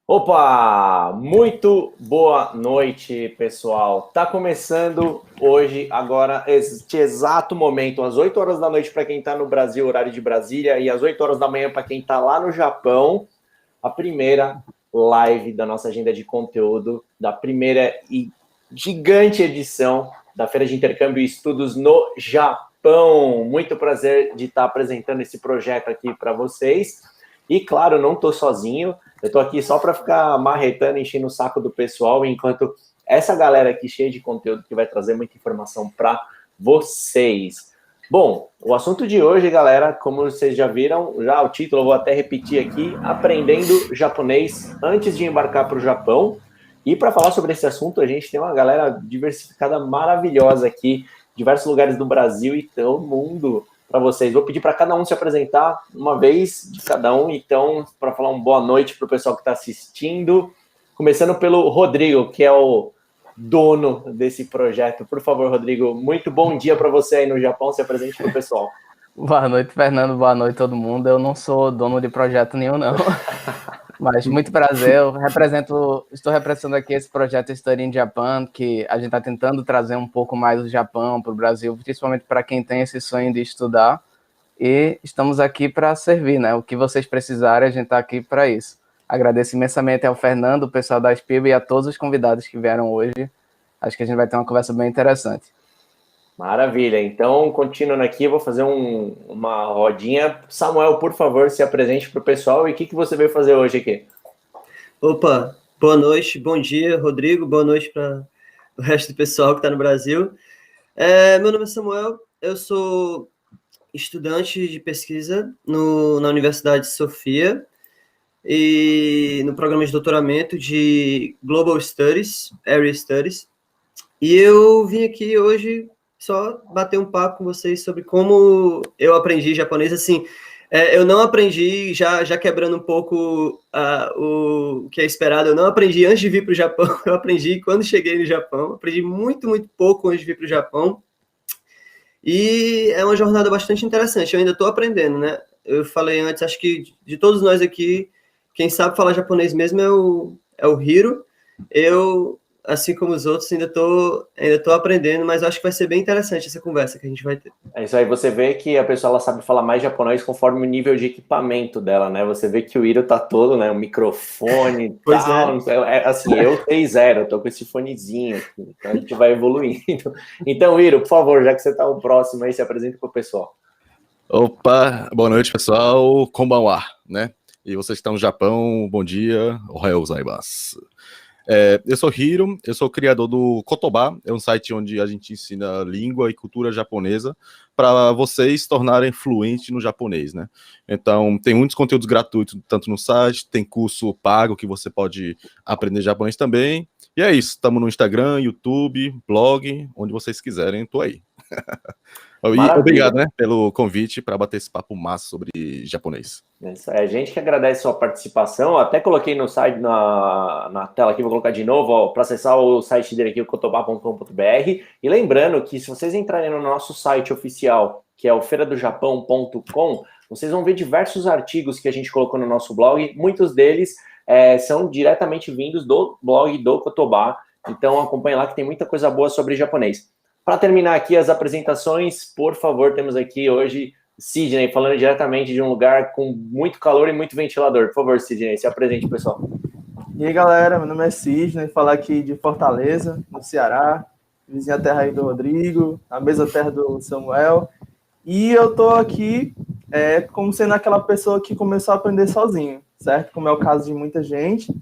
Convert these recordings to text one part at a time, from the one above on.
Opa! Muito boa noite, pessoal. Tá começando hoje, agora, este exato momento, às 8 horas da noite para quem está no Brasil, horário de Brasília, e às 8 horas da manhã para quem está lá no Japão, a primeira live da nossa agenda de conteúdo, da primeira e gigante edição da Feira de Intercâmbio e Estudos no Japão. Muito prazer de estar apresentando esse projeto aqui para vocês. E, claro, não estou sozinho. Eu tô aqui só para ficar marretando, enchendo o saco do pessoal, enquanto essa galera aqui cheia de conteúdo que vai trazer muita informação para vocês. Bom, o assunto de hoje, galera, como vocês já viram, já o título eu vou até repetir aqui, aprendendo japonês antes de embarcar para o Japão. E para falar sobre esse assunto, a gente tem uma galera diversificada maravilhosa aqui, diversos lugares do Brasil e do mundo para vocês. Vou pedir para cada um se apresentar uma vez de cada um, então, para falar uma boa noite para o pessoal que está assistindo. Começando pelo Rodrigo, que é o dono desse projeto. Por favor, Rodrigo, muito bom dia para você aí no Japão. Se apresente para o pessoal. Boa noite, Fernando. Boa noite, todo mundo. Eu não sou dono de projeto nenhum, não. Mas muito prazer. Estou representando aqui esse projeto Study in Japan, que a gente está tentando trazer um pouco mais o Japão para o Brasil, principalmente para quem tem esse sonho de estudar. E estamos aqui para servir, né? O que vocês precisarem, a gente está aqui para isso. Agradeço imensamente ao Fernando, o pessoal da SPIB e a todos os convidados que vieram hoje. Acho que a gente vai ter uma conversa bem interessante. Maravilha. Então, continuando aqui, eu vou fazer uma rodinha. Samuel, por favor, se apresente para o pessoal. E o que você veio fazer hoje aqui? Opa, boa noite, bom dia, Rodrigo. Boa noite para o resto do pessoal que está no Brasil. Meu nome é Samuel, eu sou estudante de pesquisa na Universidade de Sofia e no programa de doutoramento de Global Studies, Area Studies. E eu vim aqui hoje só bater um papo com vocês sobre como eu aprendi japonês. Assim, eu não aprendi, já quebrando um pouco o que é esperado, eu não aprendi antes de vir para o Japão, eu aprendi quando cheguei no Japão, aprendi muito, muito pouco antes de vir para o Japão. E é uma jornada bastante interessante, eu ainda estou aprendendo, né? Eu falei antes, acho que de todos nós aqui, quem sabe falar japonês mesmo é o Hiro. Eu, assim como os outros, ainda tô aprendendo, mas acho que vai ser bem interessante essa conversa que a gente vai ter. É isso aí, você vê que a pessoa ela sabe falar mais japonês conforme o nível de equipamento dela, né? Você vê que o Iro tá todo, né? O microfone e tal. Assim, eu sei zero, eu tô com esse fonezinho aqui, então a gente vai evoluindo. Então, Iro, por favor, já que você tá o próximo aí, se apresenta pro pessoal. Opa, boa noite, pessoal. Konbanwa, né? E vocês que estão no Japão, bom dia. Ohayou gozaimasu. Eu sou Hiro, eu sou criador do Kotoba, é um site onde a gente ensina língua e cultura japonesa para vocês se tornarem fluentes no japonês, né? Então, tem muitos conteúdos gratuitos, tanto no site, tem curso pago que você pode aprender japonês também. E é isso, estamos no Instagram, YouTube, blog, onde vocês quiserem, tô aí. E obrigado, né, pelo convite para bater esse papo massa sobre japonês. A gente que agradece a sua participação. Eu até coloquei no site, na tela aqui, vou colocar de novo, para acessar o site dele aqui, o kotoba.com.br. E lembrando que se vocês entrarem no nosso site oficial, que é o feiradojapão.com, vocês vão ver diversos artigos que a gente colocou no nosso blog. Muitos deles são diretamente vindos do blog do Kotoba. Então acompanhe lá que tem muita coisa boa sobre japonês. Para terminar aqui as apresentações, por favor, temos aqui hoje Sidney, falando diretamente de um lugar com muito calor e muito ventilador. Por favor, Sidney, se apresente, pessoal. E aí, galera, meu nome é Sidney, falar aqui de Fortaleza, no Ceará, vizinha terra aí do Rodrigo, a mesma terra do Samuel. E eu tô aqui como sendo aquela pessoa que começou a aprender sozinho, certo? Como é o caso de muita gente.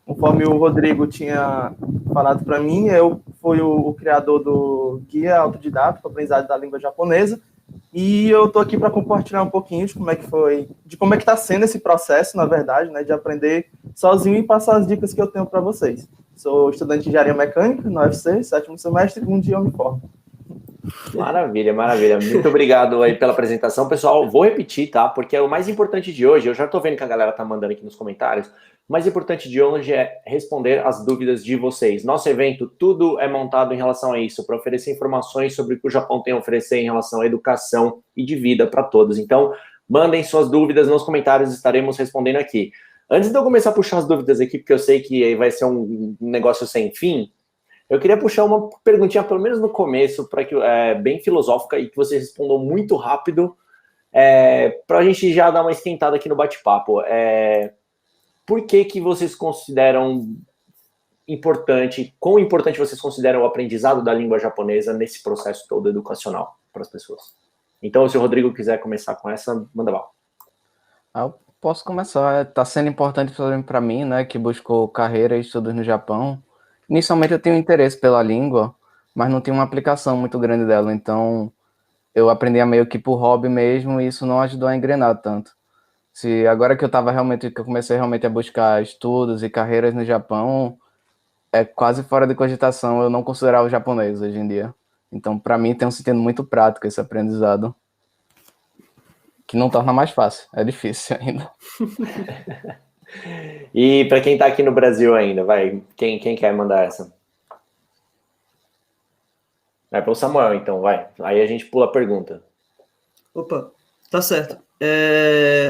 Conforme o Rodrigo tinha falado para mim, eu fui o criador do Guia Autodidata para o Aprendizado da Língua Japonesa, e eu estou aqui para compartilhar um pouquinho de como é que está sendo esse processo, na verdade, né, de aprender sozinho e passar as dicas que eu tenho para vocês. Sou estudante de engenharia mecânica no UFC, 7º semestre, um dia eu me formo. Maravilha, maravilha. Muito obrigado aí pela apresentação. Pessoal, vou repetir, tá? Porque é o mais importante de hoje, eu já tô vendo que a galera tá mandando aqui nos comentários, o mais importante de hoje é responder as dúvidas de vocês. Nosso evento, tudo é montado em relação a isso, para oferecer informações sobre o que o Japão tem a oferecer em relação à educação e de vida para todos. Então, mandem suas dúvidas nos comentários, estaremos respondendo aqui. Antes de eu começar a puxar as dúvidas aqui, porque eu sei que vai ser um negócio sem fim, eu queria puxar uma perguntinha, pelo menos no começo, para que bem filosófica e que vocês respondam muito rápido, para a gente já dar uma esquentada aqui no bate-papo. Por que vocês consideram importante, quão importante vocês consideram o aprendizado da língua japonesa nesse processo todo educacional para as pessoas? Então, se o Rodrigo quiser começar com essa, manda bala. Eu posso começar. Está sendo importante para mim, né, que buscou carreira e estudos no Japão. Inicialmente eu tenho interesse pela língua, mas não tinha uma aplicação muito grande dela, então eu aprendi meio que por hobby mesmo, e isso não ajudou a engrenar tanto. Agora que eu comecei realmente a buscar estudos e carreiras no Japão, é quase fora de cogitação eu não considerar o japonês hoje em dia. Então, para mim, tem um sentido muito prático esse aprendizado, que não torna mais fácil, é difícil ainda. E para quem está aqui no Brasil ainda, vai, quem quer mandar essa? Vai para o Samuel, então, vai. Aí a gente pula a pergunta. Opa, tá certo.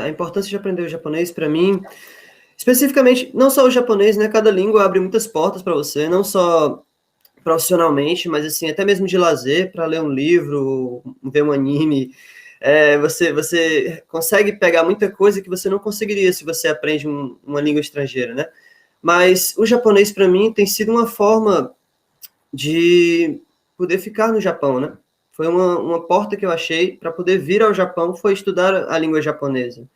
A importância de aprender o japonês, para mim, especificamente, não só o japonês, né? Cada língua abre muitas portas para você, não só profissionalmente, mas assim, até mesmo de lazer, para ler um livro, ver um anime. Você consegue pegar muita coisa que você não conseguiria se você aprende uma língua estrangeira, né? Mas o japonês, para mim, tem sido uma forma de poder ficar no Japão, né? Foi uma porta que eu achei para poder vir ao Japão, foi estudar a língua japonesa.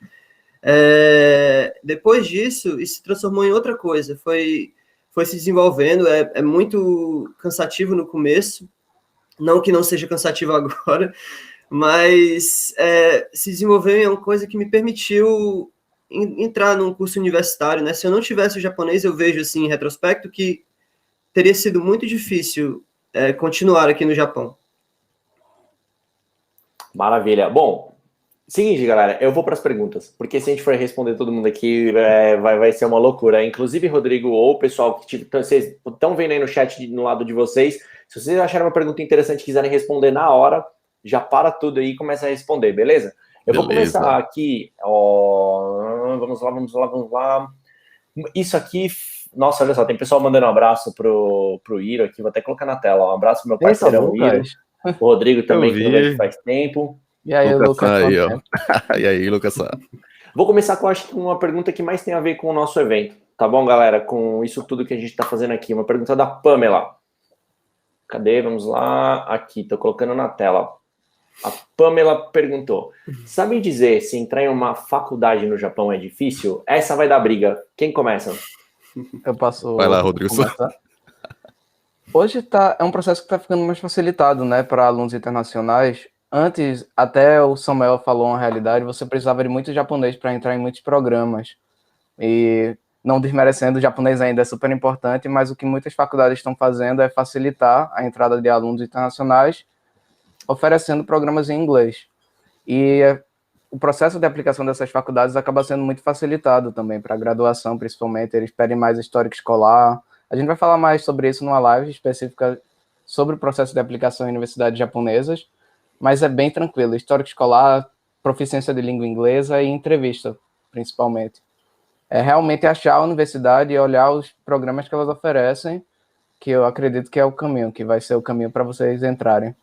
Depois disso, isso se transformou em outra coisa, foi se desenvolvendo, é muito cansativo no começo, não que não seja cansativo agora, mas se desenvolveu em uma coisa que me permitiu entrar num curso universitário, né? Se eu não tivesse o japonês, eu vejo, assim, em retrospecto, que teria sido muito difícil continuar aqui no Japão. Maravilha. Bom, seguinte, galera, eu vou para as perguntas, porque se a gente for responder todo mundo aqui, vai ser uma loucura. Inclusive, Rodrigo, ou o pessoal que vocês estão vendo aí no chat no lado de vocês, se vocês acharem uma pergunta interessante e quiserem responder na hora, já para tudo aí e começa a responder, beleza? Vou começar aqui, vamos lá. Isso aqui, nossa, olha só, tem pessoal mandando um abraço pro Iro aqui, vou até colocar na tela, um abraço pro meu parceirão Iro, o Rodrigo também, que não vejo faz tempo. E aí, Lucas? Aí, ó. E aí, Lucas? Vou começar com, acho que uma pergunta que mais tem a ver com o nosso evento, tá bom, galera? Com isso tudo que a gente está fazendo aqui. Uma pergunta da Pamela. Cadê? Vamos lá. Aqui, tô colocando na tela. A Pamela perguntou: sabem dizer se entrar em uma faculdade no Japão é difícil? Essa vai dar briga. Quem começa? Eu posso. Vai lá, Rodrigo. Hoje é um processo que está ficando mais facilitado, né, para alunos internacionais. Antes, até o Samuel falou uma realidade, você precisava de muito japonês para entrar em muitos programas. E não desmerecendo, o japonês ainda é super importante, mas o que muitas faculdades estão fazendo é facilitar a entrada de alunos internacionais, oferecendo programas em inglês. E o processo de aplicação dessas faculdades acaba sendo muito facilitado também para a graduação, principalmente. Eles pedem mais histórico escolar. A gente vai falar mais sobre isso numa live específica sobre o processo de aplicação em universidades japonesas, mas é bem tranquilo. Histórico escolar, proficiência de língua inglesa e entrevista, principalmente. É realmente achar a universidade e olhar os programas que elas oferecem, que eu acredito que é o caminho, que vai ser o caminho para vocês entrarem.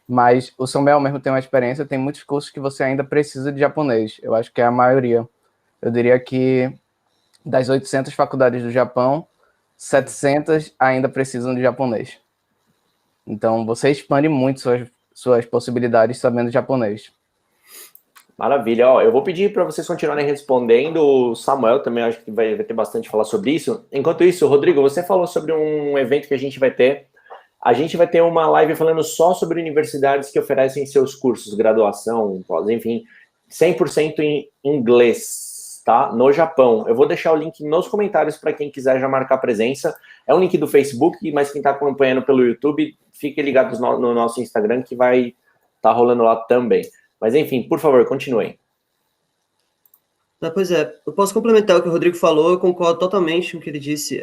Mas o Samuel mesmo tem uma experiência, tem muitos cursos que você ainda precisa de japonês. Eu acho que é a maioria. Eu diria que das 800 faculdades do Japão, 700 ainda precisam de japonês. Então, você expande muito suas possibilidades sabendo japonês. Maravilha. Ó, eu vou pedir para vocês continuarem respondendo. O Samuel também acho que vai ter bastante a falar sobre isso. Enquanto isso, Rodrigo, você falou sobre um evento que a gente vai ter. A gente vai ter uma live falando só sobre universidades que oferecem seus cursos, graduação, pós, enfim, 100% em inglês, tá? No Japão. Eu vou deixar o link nos comentários para quem quiser já marcar presença. É um link do Facebook, mas quem está acompanhando pelo YouTube, fique ligado no nosso Instagram que vai estar rolando lá também. Mas, enfim, por favor, continuem. Pois é, eu posso complementar o que o Rodrigo falou, eu concordo totalmente com o que ele disse.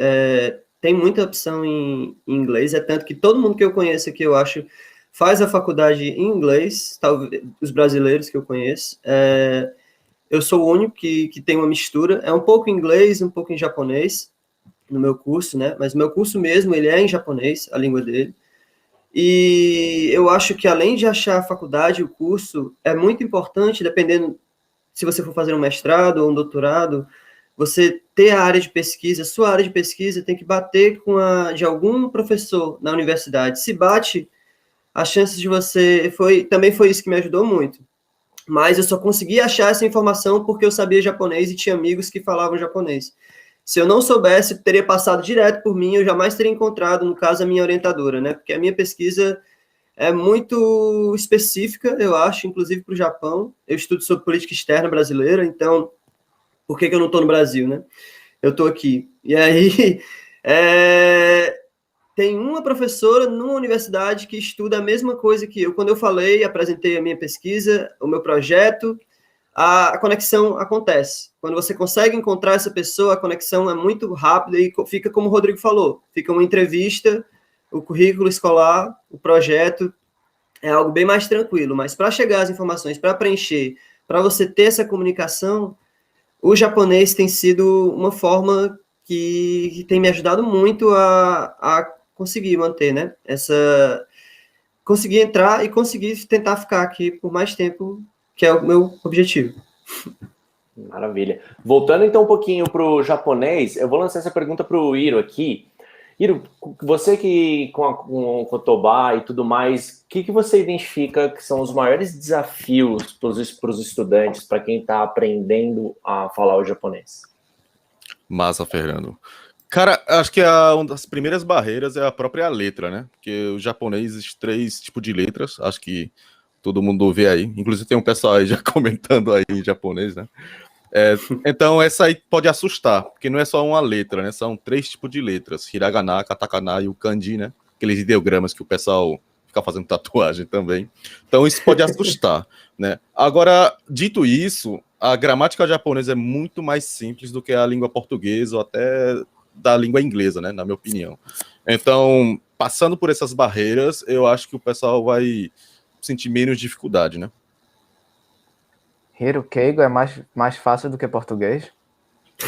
Tem muita opção em inglês, é tanto que todo mundo que eu conheço aqui, eu acho, faz a faculdade em inglês, talvez os brasileiros que eu conheço. eu sou o único que tem uma mistura, é um pouco em inglês, um pouco em japonês, no meu curso, né? Mas meu curso mesmo, ele é em japonês, a língua dele. E eu acho que além de achar a faculdade, o curso, é muito importante, dependendo se você for fazer um mestrado ou um doutorado, você ter a área de pesquisa, sua área de pesquisa tem que bater com a de algum professor na universidade. Se bate, as chances de você... Também foi isso que me ajudou muito. Mas eu só consegui achar essa informação porque eu sabia japonês e tinha amigos que falavam japonês. Se eu não soubesse, teria passado direto por mim, eu jamais teria encontrado, no caso, a minha orientadora, né? Porque a minha pesquisa é muito específica, eu acho, inclusive para o Japão. Eu estudo sobre política externa brasileira, então, por que eu não estou no Brasil, né? Eu estou aqui. E aí, tem uma professora numa universidade que estuda a mesma coisa que eu. Quando eu falei, apresentei a minha pesquisa, o meu projeto, a conexão acontece. Quando você consegue encontrar essa pessoa, a conexão é muito rápida e fica como o Rodrigo falou, fica uma entrevista, o currículo escolar, o projeto, é algo bem mais tranquilo, mas para chegar às informações, para preencher, para você ter essa comunicação, o japonês tem sido uma forma que tem me ajudado muito a conseguir manter, né? Conseguir entrar e conseguir tentar ficar aqui por mais tempo, que é o meu objetivo. Maravilha. Voltando então um pouquinho para o japonês, eu vou lançar essa pergunta para o Hiro aqui. Hiro, você que com o Kotoba e tudo mais, o que você identifica que são os maiores desafios para os estudantes, para quem está aprendendo a falar o japonês? Massa, Fernando. Cara, acho que uma das primeiras barreiras é a própria letra, né? Porque o japonês existe 3 tipos de letras, acho que todo mundo vê aí. Inclusive tem um pessoal aí já comentando aí em japonês, né? Então essa aí pode assustar, porque não é só uma letra, né? São 3 tipos de letras, hiragana, katakana e o kanji, né? Aqueles ideogramas que o pessoal fica fazendo tatuagem também. Então isso pode assustar, né? Agora, dito isso, a gramática japonesa é muito mais simples do que a língua portuguesa ou até da língua inglesa, né? Na minha opinião. Então, passando por essas barreiras, eu acho que o pessoal vai sentir menos dificuldade, né? Hiro, Keigo é mais fácil do que português?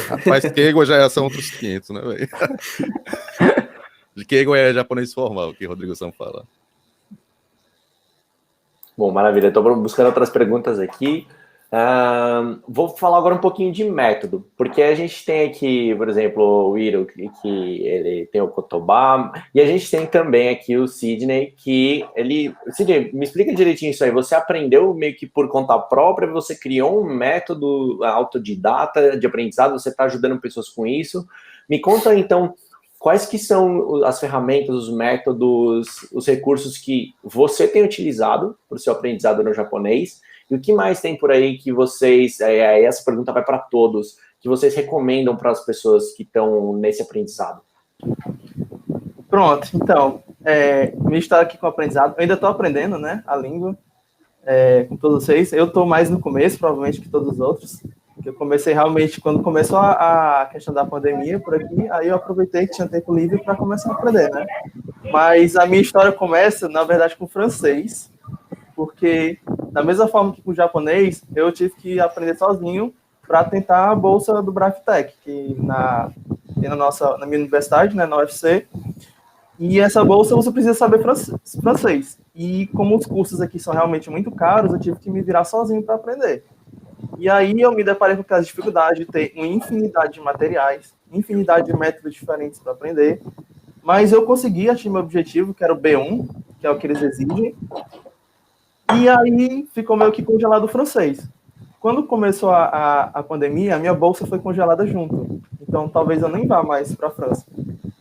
Rapaz, Keigo já são outros 500, né, velho? Keigo é japonês formal, que o Rodrigo Sam fala. Bom, maravilha. Estou buscando outras perguntas aqui. Vou falar agora um pouquinho de método, porque a gente tem aqui, por exemplo, o Hiro, que ele tem o Kotoba, e a gente tem também aqui o Sidney, que ele... Sidney, me explica direitinho isso aí. Você aprendeu meio que por conta própria, você criou um método autodidata de aprendizado, você está ajudando pessoas com isso. Me conta, então, quais que são as ferramentas, os métodos, os recursos que você tem utilizado para o seu aprendizado no japonês. E o que mais tem por aí que vocês, essa pergunta vai para todos, que vocês recomendam para as pessoas que estão nesse aprendizado? Pronto, então, minha história aqui com o aprendizado, eu ainda estou aprendendo, né, a língua, com todos vocês. Eu estou mais no começo, provavelmente, que todos os outros, que eu comecei realmente, quando começou a questão da pandemia por aqui, aí eu aproveitei que tinha tempo livre para começar a aprender, né. Mas a minha história começa, na verdade, com o francês, porque, da mesma forma que com o japonês, eu tive que aprender sozinho para tentar a bolsa do Braftec, que na minha universidade, né, na UFC, e essa bolsa você precisa saber francês. E como os cursos aqui são realmente muito caros, eu tive que me virar sozinho para aprender. E aí eu me deparei com aquelas dificuldades de ter uma infinidade de materiais, infinidade de métodos diferentes para aprender, mas eu consegui atingir meu objetivo, que era o B1, que é o que eles exigem. E aí ficou meio que congelado o francês. Quando começou a pandemia, a minha bolsa foi congelada junto. Então talvez eu nem vá mais para a França.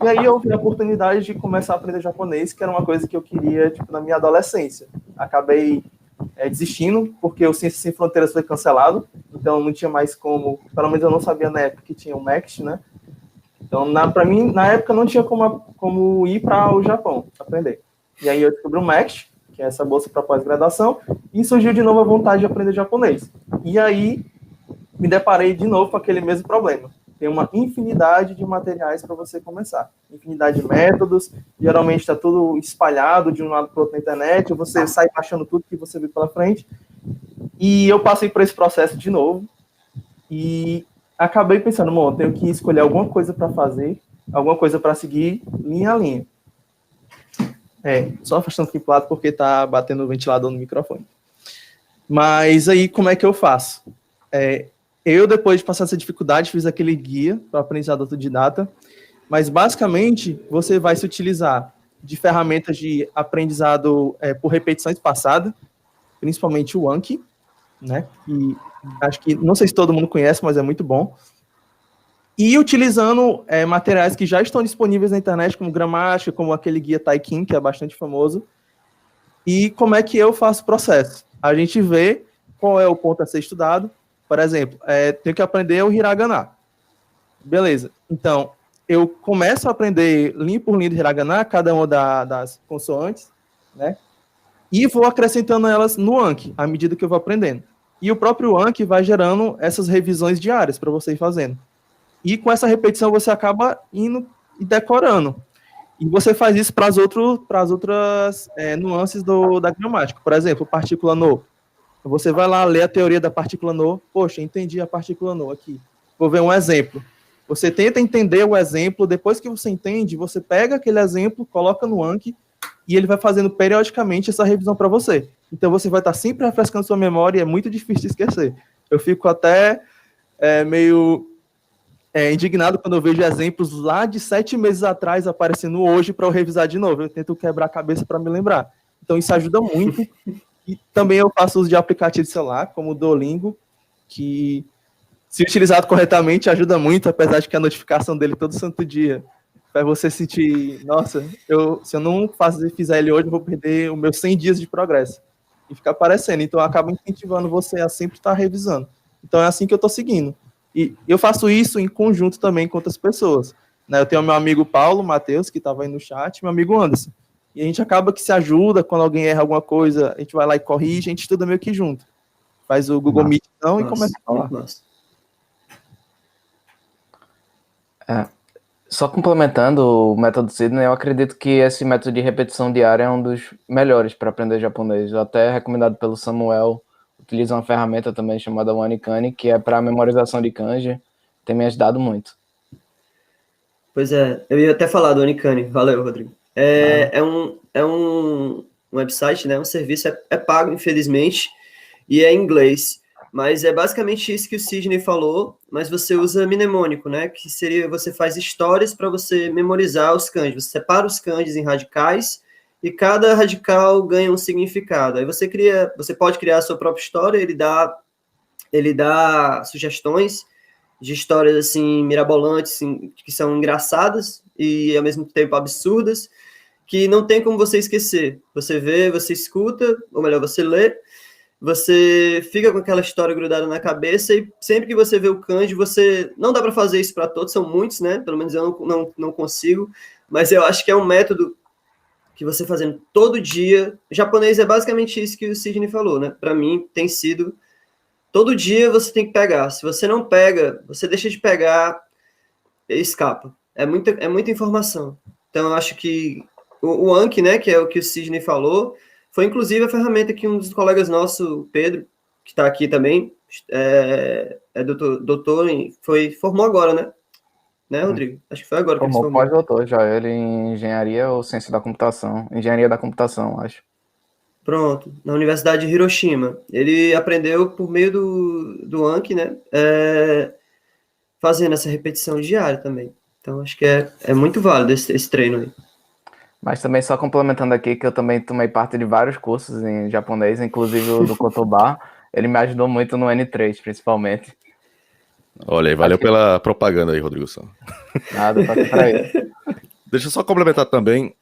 E aí eu vi a oportunidade de começar a aprender japonês, que era uma coisa que eu queria na minha adolescência. Acabei desistindo, porque o Ciências Sem Fronteiras foi cancelado. Então não tinha mais como, pelo menos eu não sabia na época que tinha o MEXT, né? Então para mim, na época não tinha como ir para o Japão aprender. E aí eu descobri o MEXT, que é essa bolsa para pós-graduação, e surgiu de novo a vontade de aprender japonês. E aí, me deparei de novo com aquele mesmo problema. Tem uma infinidade de materiais para você começar. Infinidade de métodos, geralmente está tudo espalhado de um lado para o outro na internet, você sai baixando tudo que você vê pela frente. E eu passei por esse processo de novo, E acabei pensando, bom, eu tenho que escolher alguma coisa para fazer, alguma coisa para seguir linha a linha. Só afastando aqui pro lado porque tá batendo o ventilador no microfone. Mas aí, como é que eu faço? Eu, depois de passar essa dificuldade, fiz aquele guia para aprendizado autodidata, mas, basicamente, você vai se utilizar de ferramentas de aprendizado por repetição espaçada, principalmente o Anki, né? E acho que, não sei se todo mundo conhece, mas é muito bom. E utilizando materiais que já estão disponíveis na internet, como gramática, como aquele guia Taikin, que é bastante famoso. E como é que eu faço o processo? A gente vê qual é o ponto a ser estudado. Por exemplo, tenho que aprender o hiragana. Beleza. Então, eu começo a aprender linha por linha de hiragana, cada uma das consoantes, né? E vou acrescentando elas no Anki, à medida que eu vou aprendendo. E o próprio Anki vai gerando essas revisões diárias para você ir fazendo. E com essa repetição você acaba indo e decorando. E você faz isso para as outras nuances da gramática. Por exemplo, partícula no. Você vai lá ler a teoria da partícula no. Poxa, entendi a partícula no aqui. Vou ver um exemplo. Você tenta entender o exemplo, depois que você entende, você pega aquele exemplo, coloca no Anki, e ele vai fazendo periodicamente essa revisão para você. Então você vai estar sempre refrescando sua memória e é muito difícil de esquecer. Eu fico até meio indignado quando eu vejo exemplos lá de 7 meses atrás aparecendo hoje para eu revisar de novo. Eu tento quebrar a cabeça para me lembrar. Então isso ajuda muito. E também eu faço uso de aplicativo de celular, como o Duolingo, que, se utilizado corretamente, ajuda muito, apesar de que a notificação dele todo santo dia faz você sentir, nossa, se eu não fizer ele hoje, eu vou perder os meus 100 dias de progresso. E fica aparecendo. Então, acaba incentivando você a sempre estar revisando. Então, é assim que eu estou seguindo. E eu faço isso em conjunto também com outras pessoas. Né? Eu tenho meu amigo Paulo Matheus, que estava aí no chat, meu amigo Anderson. E a gente acaba que se ajuda, quando alguém erra alguma coisa, a gente vai lá e corrige, a gente estuda meio que junto. Faz o Google Meet então, e começa a falar. Só complementando o método Sydney, eu acredito que esse método de repetição diária é um dos melhores para aprender japonês. Até recomendado pelo Samuel. Utiliza uma ferramenta também chamada Onikane, que é para memorização de kanji. Tem me ajudado muito. Pois é, eu ia até falar do Onikane. Valeu, Rodrigo. É um website, né? Um serviço, é pago, infelizmente, e é em inglês. Mas é basicamente isso que o Sidney falou, mas você usa mnemônico, né? Que seria, você faz histórias para você memorizar os kanjis. Você separa os kanjis em radicais e cada radical ganha um significado. Aí você pode criar a sua própria história, ele dá sugestões de histórias assim mirabolantes, assim, que são engraçadas e ao mesmo tempo absurdas, que não tem como você esquecer. Você vê, você escuta, ou melhor, você lê, você fica com aquela história grudada na cabeça e sempre que você vê o kanji, não dá para fazer isso para todos, são muitos, né? Pelo menos eu não consigo, mas eu acho que é um método que você fazendo todo dia. O japonês é basicamente isso que o Sidney falou, né? Para mim tem sido todo dia você tem que pegar. Se você não pega, você deixa de pegar, escapa. É muita informação. Então eu acho que o Anki, né, que é o que o Sidney falou, foi inclusive a ferramenta que um dos colegas nossos, o Pedro, que está aqui também, doutor, formou agora, né? Né, Rodrigo? Acho que foi agora que ele Formou pós-doutor já, ele em engenharia ou ciência da computação. Engenharia da computação, acho. Pronto, na Universidade de Hiroshima. Ele aprendeu por meio do Anki, né? Fazendo essa repetição diária também. Então, acho que é muito válido esse treino aí. Mas também só complementando aqui, que eu também tomei parte de vários cursos em japonês, inclusive o do Kotoba. Ele me ajudou muito no N3, principalmente. Olha aí, valeu pela propaganda aí, Rodrigo. Nada, tá aqui pra ele. Deixa eu só complementar também.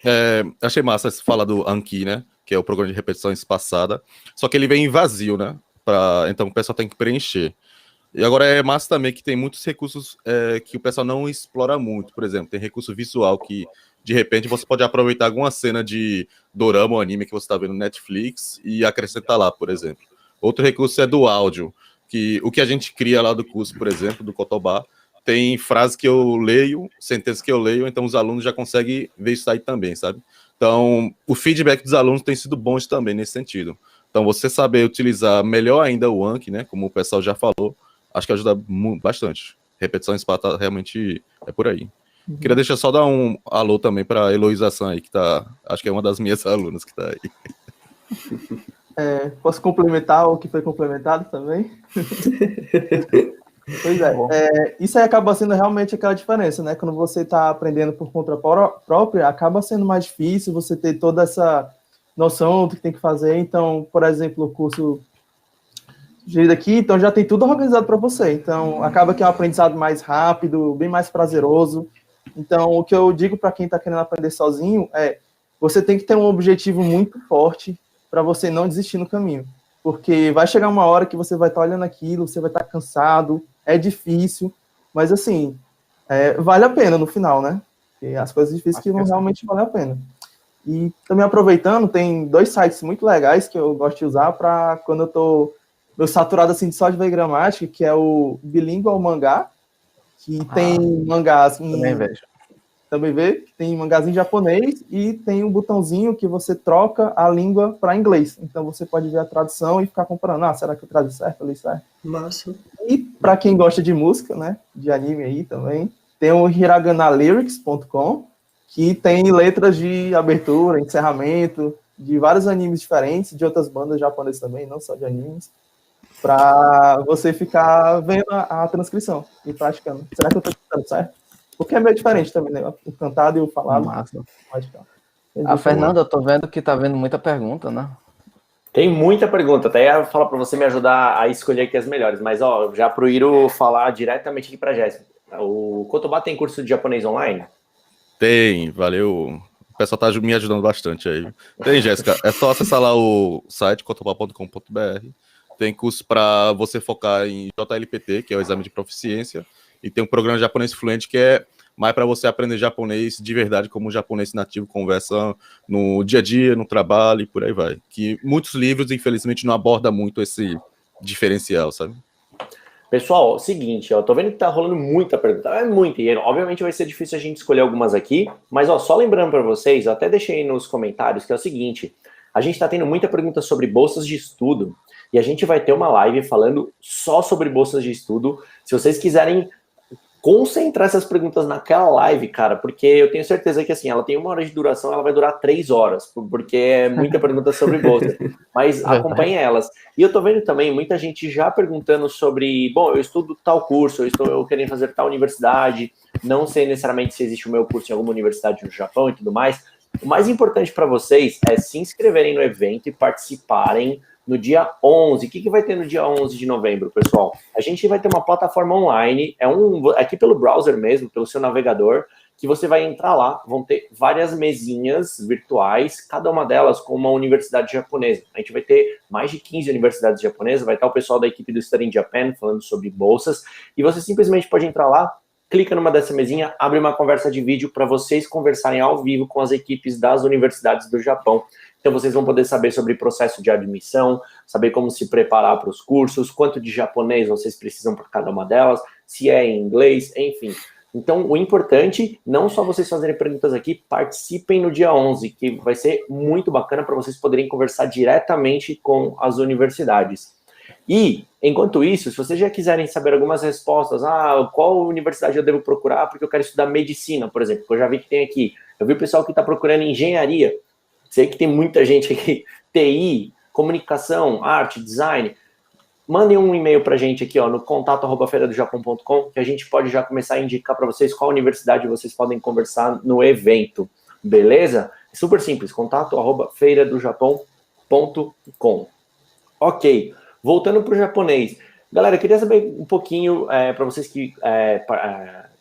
Achei massa você falar do Anki, né? Que é o programa de repetição espaçada. Só que ele vem vazio, né? Então o pessoal tem que preencher. E agora é massa também que tem muitos recursos que o pessoal não explora muito. Por exemplo, tem recurso visual que, de repente, você pode aproveitar alguma cena de dorama ou anime que você está vendo no Netflix e acrescentar lá, por exemplo. Outro recurso é do áudio, que o que a gente cria lá do curso, por exemplo, do Kotoba, tem frases que eu leio, sentenças que eu leio, então os alunos já conseguem ver isso aí também, sabe? Então, o feedback dos alunos tem sido bom também nesse sentido. Então, você saber utilizar melhor ainda o Anki, né, como o pessoal já falou, acho que ajuda bastante. Repetição espaçada realmente é por aí. Queria deixar só dar um alô também para Heloísa San aí, que tá, acho que é uma das minhas alunas que tá aí. Posso complementar o que foi complementado também? Pois isso aí acaba sendo realmente aquela diferença, né? Quando você está aprendendo por conta própria, acaba sendo mais difícil você ter toda essa noção do que tem que fazer. Então, por exemplo, o curso de aqui, então já tem tudo organizado para você. Então, acaba que é um aprendizado mais rápido, bem mais prazeroso. Então, o que eu digo para quem está querendo aprender sozinho é: você tem que ter um objetivo muito forte para você não desistir no caminho. Porque vai chegar uma hora que você vai estar olhando aquilo, você vai estar cansado, é difícil, mas assim, vale a pena no final, né? Porque as coisas difíceis que vão realmente valer a pena. E também aproveitando, tem 2 sites muito legais que eu gosto de usar para quando eu estou saturado assim, só de ver gramática, que é o Bilingual Mangá, que tem mangás também vê que tem mangás em japonês e tem um botãozinho que você troca a língua para inglês. Então você pode ver a tradução e ficar comparando. Será que eu traduzi certo? Eu li certo? Massa. E para quem gosta de música, né, de anime aí também, tem o hiraganalyrics.com, que tem letras de abertura, encerramento, de vários animes diferentes, de outras bandas japonesas também, não só de animes, para você ficar vendo a transcrição e praticando. Será que eu estou escutando certo? Porque é meio diferente também, né? O cantado e o falado. Massa. A Fernanda, eu tô vendo que tá vendo muita pergunta, né? Tem muita pergunta, até ia falar para você me ajudar a escolher aqui as melhores, mas já pro Hiro falar diretamente aqui para Jéssica. O Kotoba tem curso de japonês online? Tem, valeu. O pessoal tá me ajudando bastante aí. Tem, Jéssica, é só acessar lá o site kotoba.com.br. Tem curso para você focar em JLPT, que é o exame de proficiência, e tem um programa de japonês fluente que é mais para você aprender japonês de verdade, como o japonês nativo conversa no dia a dia, no trabalho e por aí vai. Que muitos livros, infelizmente, não abordam muito esse diferencial, sabe? Pessoal, seguinte, tô vendo que tá rolando muita pergunta, muita, e obviamente vai ser difícil a gente escolher algumas aqui, mas só lembrando para vocês, eu até deixei nos comentários, que é o seguinte: a gente tá tendo muita pergunta sobre bolsas de estudo, e a gente vai ter uma live falando só sobre bolsas de estudo. Se vocês quiserem concentrar essas perguntas naquela live, cara, porque eu tenho certeza que, assim, ela tem 1 hora de duração, ela vai durar 3 horas, porque é muita pergunta sobre bolsa, mas acompanhe elas. E eu tô vendo também muita gente já perguntando sobre, bom, eu estudo tal curso, eu estou querendo fazer tal universidade, não sei necessariamente se existe o meu curso em alguma universidade no Japão e tudo mais. O mais importante para vocês é se inscreverem no evento e participarem no dia 11. O que vai ter no dia 11 de novembro, pessoal? A gente vai ter uma plataforma online, aqui pelo browser mesmo, pelo seu navegador, que você vai entrar lá, vão ter várias mesinhas virtuais, cada uma delas com uma universidade japonesa. A gente vai ter mais de 15 universidades japonesas, vai estar o pessoal da equipe do Study in Japan falando sobre bolsas, e você simplesmente pode entrar lá, clica numa dessa mesinha, abre uma conversa de vídeo para vocês conversarem ao vivo com as equipes das universidades do Japão. Então vocês vão poder saber sobre processo de admissão, saber como se preparar para os cursos, quanto de japonês vocês precisam para cada uma delas, se é em inglês, enfim. Então o importante, não só vocês fazerem perguntas aqui, participem no dia 11, que vai ser muito bacana para vocês poderem conversar diretamente com as universidades. E, enquanto isso, se vocês já quiserem saber algumas respostas, qual universidade eu devo procurar porque eu quero estudar medicina, por exemplo, que eu já vi que tem aqui. Eu vi o pessoal que está procurando engenharia. Sei que tem muita gente aqui, TI, comunicação, arte, design. Mandem um e-mail para a gente aqui, no contato@feiradojapão.com, que a gente pode já começar a indicar para vocês qual universidade vocês podem conversar no evento, beleza? É super simples, contato@feiradojapão.com. Ok, voltando para o japonês. Galera, eu queria saber um pouquinho, para vocês que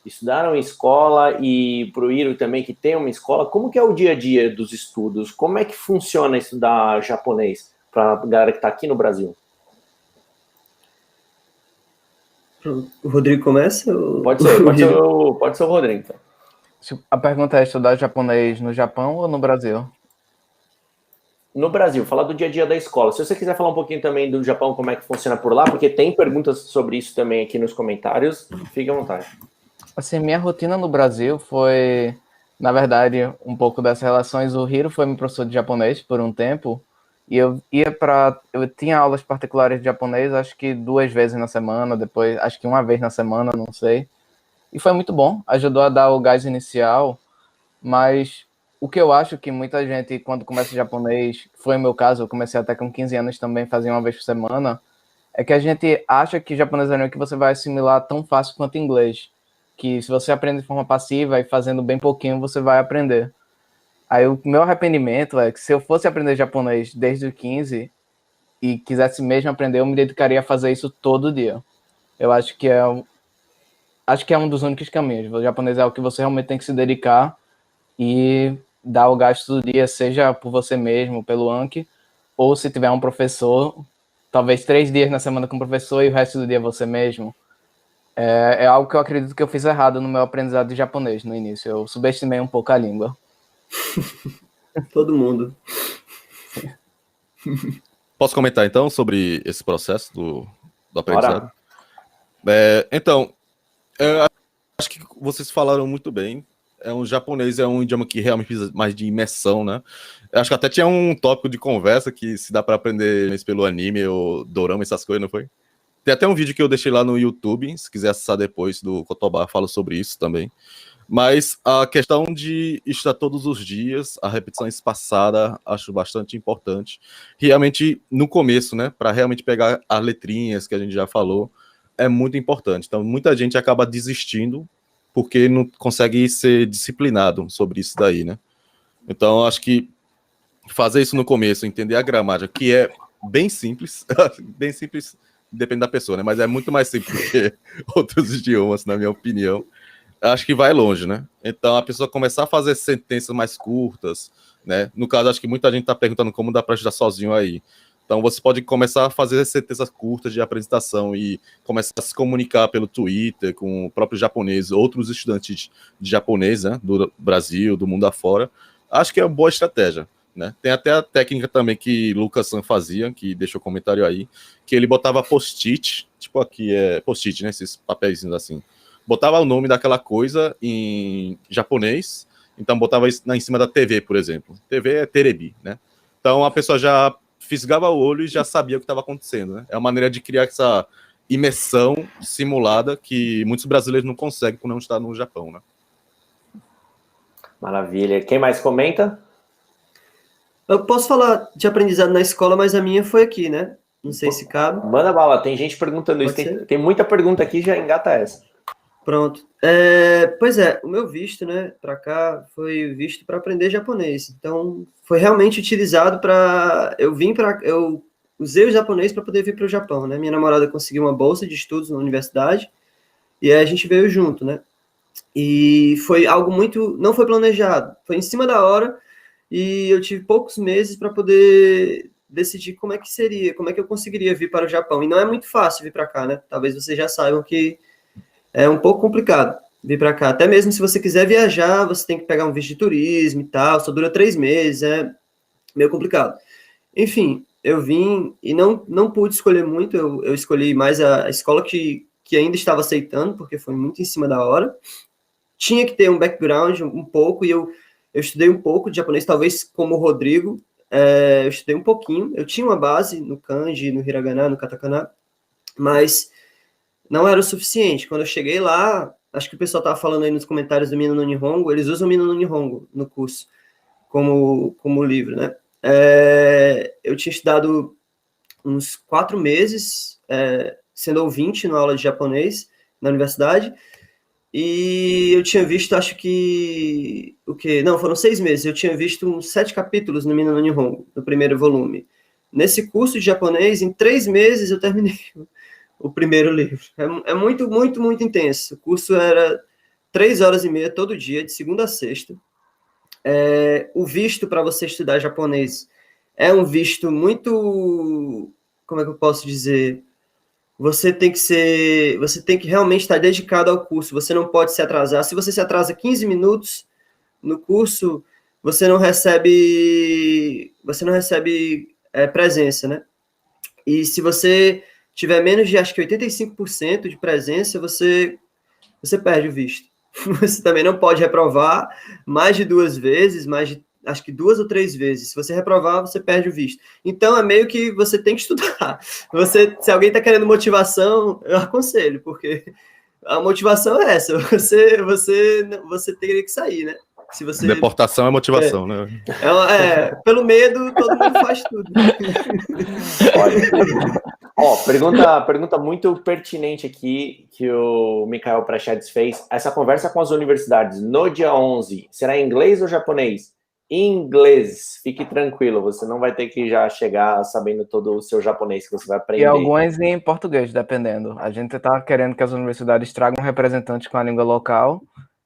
estudaram em escola e para o Hiro também, que tem uma escola, como que é o dia a dia dos estudos? Como é que funciona estudar japonês para a galera que está aqui no Brasil? O Rodrigo começa? Pode ser o Rodrigo, então. A pergunta é estudar japonês no Japão ou no Brasil? No Brasil, falar do dia a dia da escola. Se você quiser falar um pouquinho também do Japão, como é que funciona por lá, porque tem perguntas sobre isso também aqui nos comentários, fique à vontade. Assim, minha rotina no Brasil foi, na verdade, um pouco dessas relações. O Hiro foi meu professor de japonês por um tempo, E eu tinha aulas particulares de japonês, acho que 2 vezes na semana, depois acho que 1 vez na semana, não sei. E foi muito bom, ajudou a dar o gás inicial, mas o que eu acho que muita gente, quando começa japonês, foi o meu caso, eu comecei até com 15 anos também, fazia 1 vez por semana, é que a gente acha que japonês é que você vai assimilar tão fácil quanto inglês, que se você aprende de forma passiva e fazendo bem pouquinho, você vai aprender. Aí o meu arrependimento é que se eu fosse aprender japonês desde os 15 e quisesse mesmo aprender, eu me dedicaria a fazer isso todo dia. Eu acho que é um dos únicos caminhos. O japonês é o que você realmente tem que se dedicar e dar o gasto do dia, seja por você mesmo, pelo Anki, ou se tiver um professor, talvez 3 dias na semana com o professor e o resto do dia você mesmo. É algo que eu acredito que eu fiz errado no meu aprendizado de japonês no início. Eu subestimei um pouco a língua. Todo mundo. Posso comentar então sobre esse processo do aprendizado? Bora. Então, acho que vocês falaram muito bem. O japonês é um idioma que realmente precisa mais de imersão, né? Eu acho que até tinha um tópico de conversa que se dá para aprender pelo anime ou dorama, essas coisas, não foi? Tem até um vídeo que eu deixei lá no YouTube, se quiser acessar depois do Kotoba, falo sobre isso também. Mas a questão de estudar todos os dias, a repetição espaçada, acho bastante importante. Realmente, no começo, né, para realmente pegar as letrinhas que a gente já falou, é muito importante. Então, muita gente acaba desistindo porque não consegue ser disciplinado sobre isso daí, né? Então, acho que fazer isso no começo, entender a gramática, que é bem simples, bem simples, depende da pessoa, né? Mas é muito mais simples do que outros idiomas, na minha opinião. Acho que vai longe, né? Então, a pessoa começar a fazer sentenças mais curtas, né? No caso, acho que muita gente está perguntando como dá para estudar sozinho aí. Então, você pode começar a fazer sentenças curtas de apresentação e começar a se comunicar pelo Twitter com o próprio japonês, outros estudantes de japonês, né? Do Brasil, do mundo afora. Acho que é uma boa estratégia, né? Tem até a técnica também que Lucas-san fazia, que deixou comentário aí, que ele botava post-it, tipo aqui é post-it, né? Esses papéis assim. Botava o nome daquela coisa em japonês, então botava isso em cima da TV, por exemplo. TV é terebi, né? Então a pessoa já fisgava o olho e já sabia o que estava acontecendo, né? É uma maneira de criar essa imersão simulada que muitos brasileiros não conseguem por não estar no Japão, né? Maravilha. Quem mais comenta? Eu posso falar de aprendizado na escola, mas a minha foi aqui, né? Não sei se cabe. Manda bala, tem gente perguntando isso. Tem muita pergunta aqui, já engata essa. Pronto. Pois é, o meu visto, né, para cá foi visto para aprender japonês. Então, foi realmente utilizado para eu usei o japonês para poder vir para o Japão, né? Minha namorada conseguiu uma bolsa de estudos na universidade e aí a gente veio junto, né? E foi algo não foi planejado, foi em cima da hora e eu tive poucos meses para poder decidir como é que seria, como é que eu conseguiria vir para o Japão. E não é muito fácil vir para cá, né? Talvez vocês já saibam que é um pouco complicado vir para cá. Até mesmo se você quiser viajar, você tem que pegar um visto de turismo e tal, só dura 3 meses, é meio complicado. Enfim, eu vim e não pude escolher muito, eu escolhi mais a escola que ainda estava aceitando, porque foi muito em cima da hora. Tinha que ter um background um pouco, e eu estudei um pouco de japonês, talvez como o Rodrigo, eu estudei um pouquinho, eu tinha uma base no kanji, no hiragana, no katakana, mas não era o suficiente. Quando eu cheguei lá, acho que o pessoal estava falando aí nos comentários do Mino no Nihongo, eles usam o Mino no Nihongo no curso, como livro, né? Eu tinha estudado uns 4 meses, sendo ouvinte na aula de japonês na universidade, e eu tinha visto, acho que, não, foram 6 meses, eu tinha visto uns 7 capítulos no Mino no Nihongo, no primeiro volume. Nesse curso de japonês, em 3 meses eu terminei o primeiro livro. É muito, muito, muito intenso. O curso era 3h30 todo dia, de segunda a sexta. O visto para você estudar japonês é um visto muito... Como é que eu posso dizer? Você tem que realmente estar dedicado ao curso. Você não pode se atrasar. Se você se atrasa 15 minutos no curso, você não recebe presença, né? E se você tiver menos de, acho que 85% de presença, você perde o visto. Você também não pode reprovar mais de 2 vezes, mais de acho que 2 ou 3 vezes. Se você reprovar, você perde o visto. Então, é meio que você tem que estudar. Se alguém está querendo motivação, eu aconselho, porque a motivação é essa. Você teria que sair, né? Se você... Deportação é motivação, né? Pelo medo, todo mundo faz tudo. Pergunta muito pertinente aqui que o Mikael Prachedes fez. Essa conversa com as universidades no dia 11 será em inglês ou japonês? Inglês. Fique tranquilo, você não vai ter que já chegar sabendo todo o seu japonês que você vai aprender. E algumas em português, dependendo. A gente está querendo que as universidades tragam representantes com a língua local,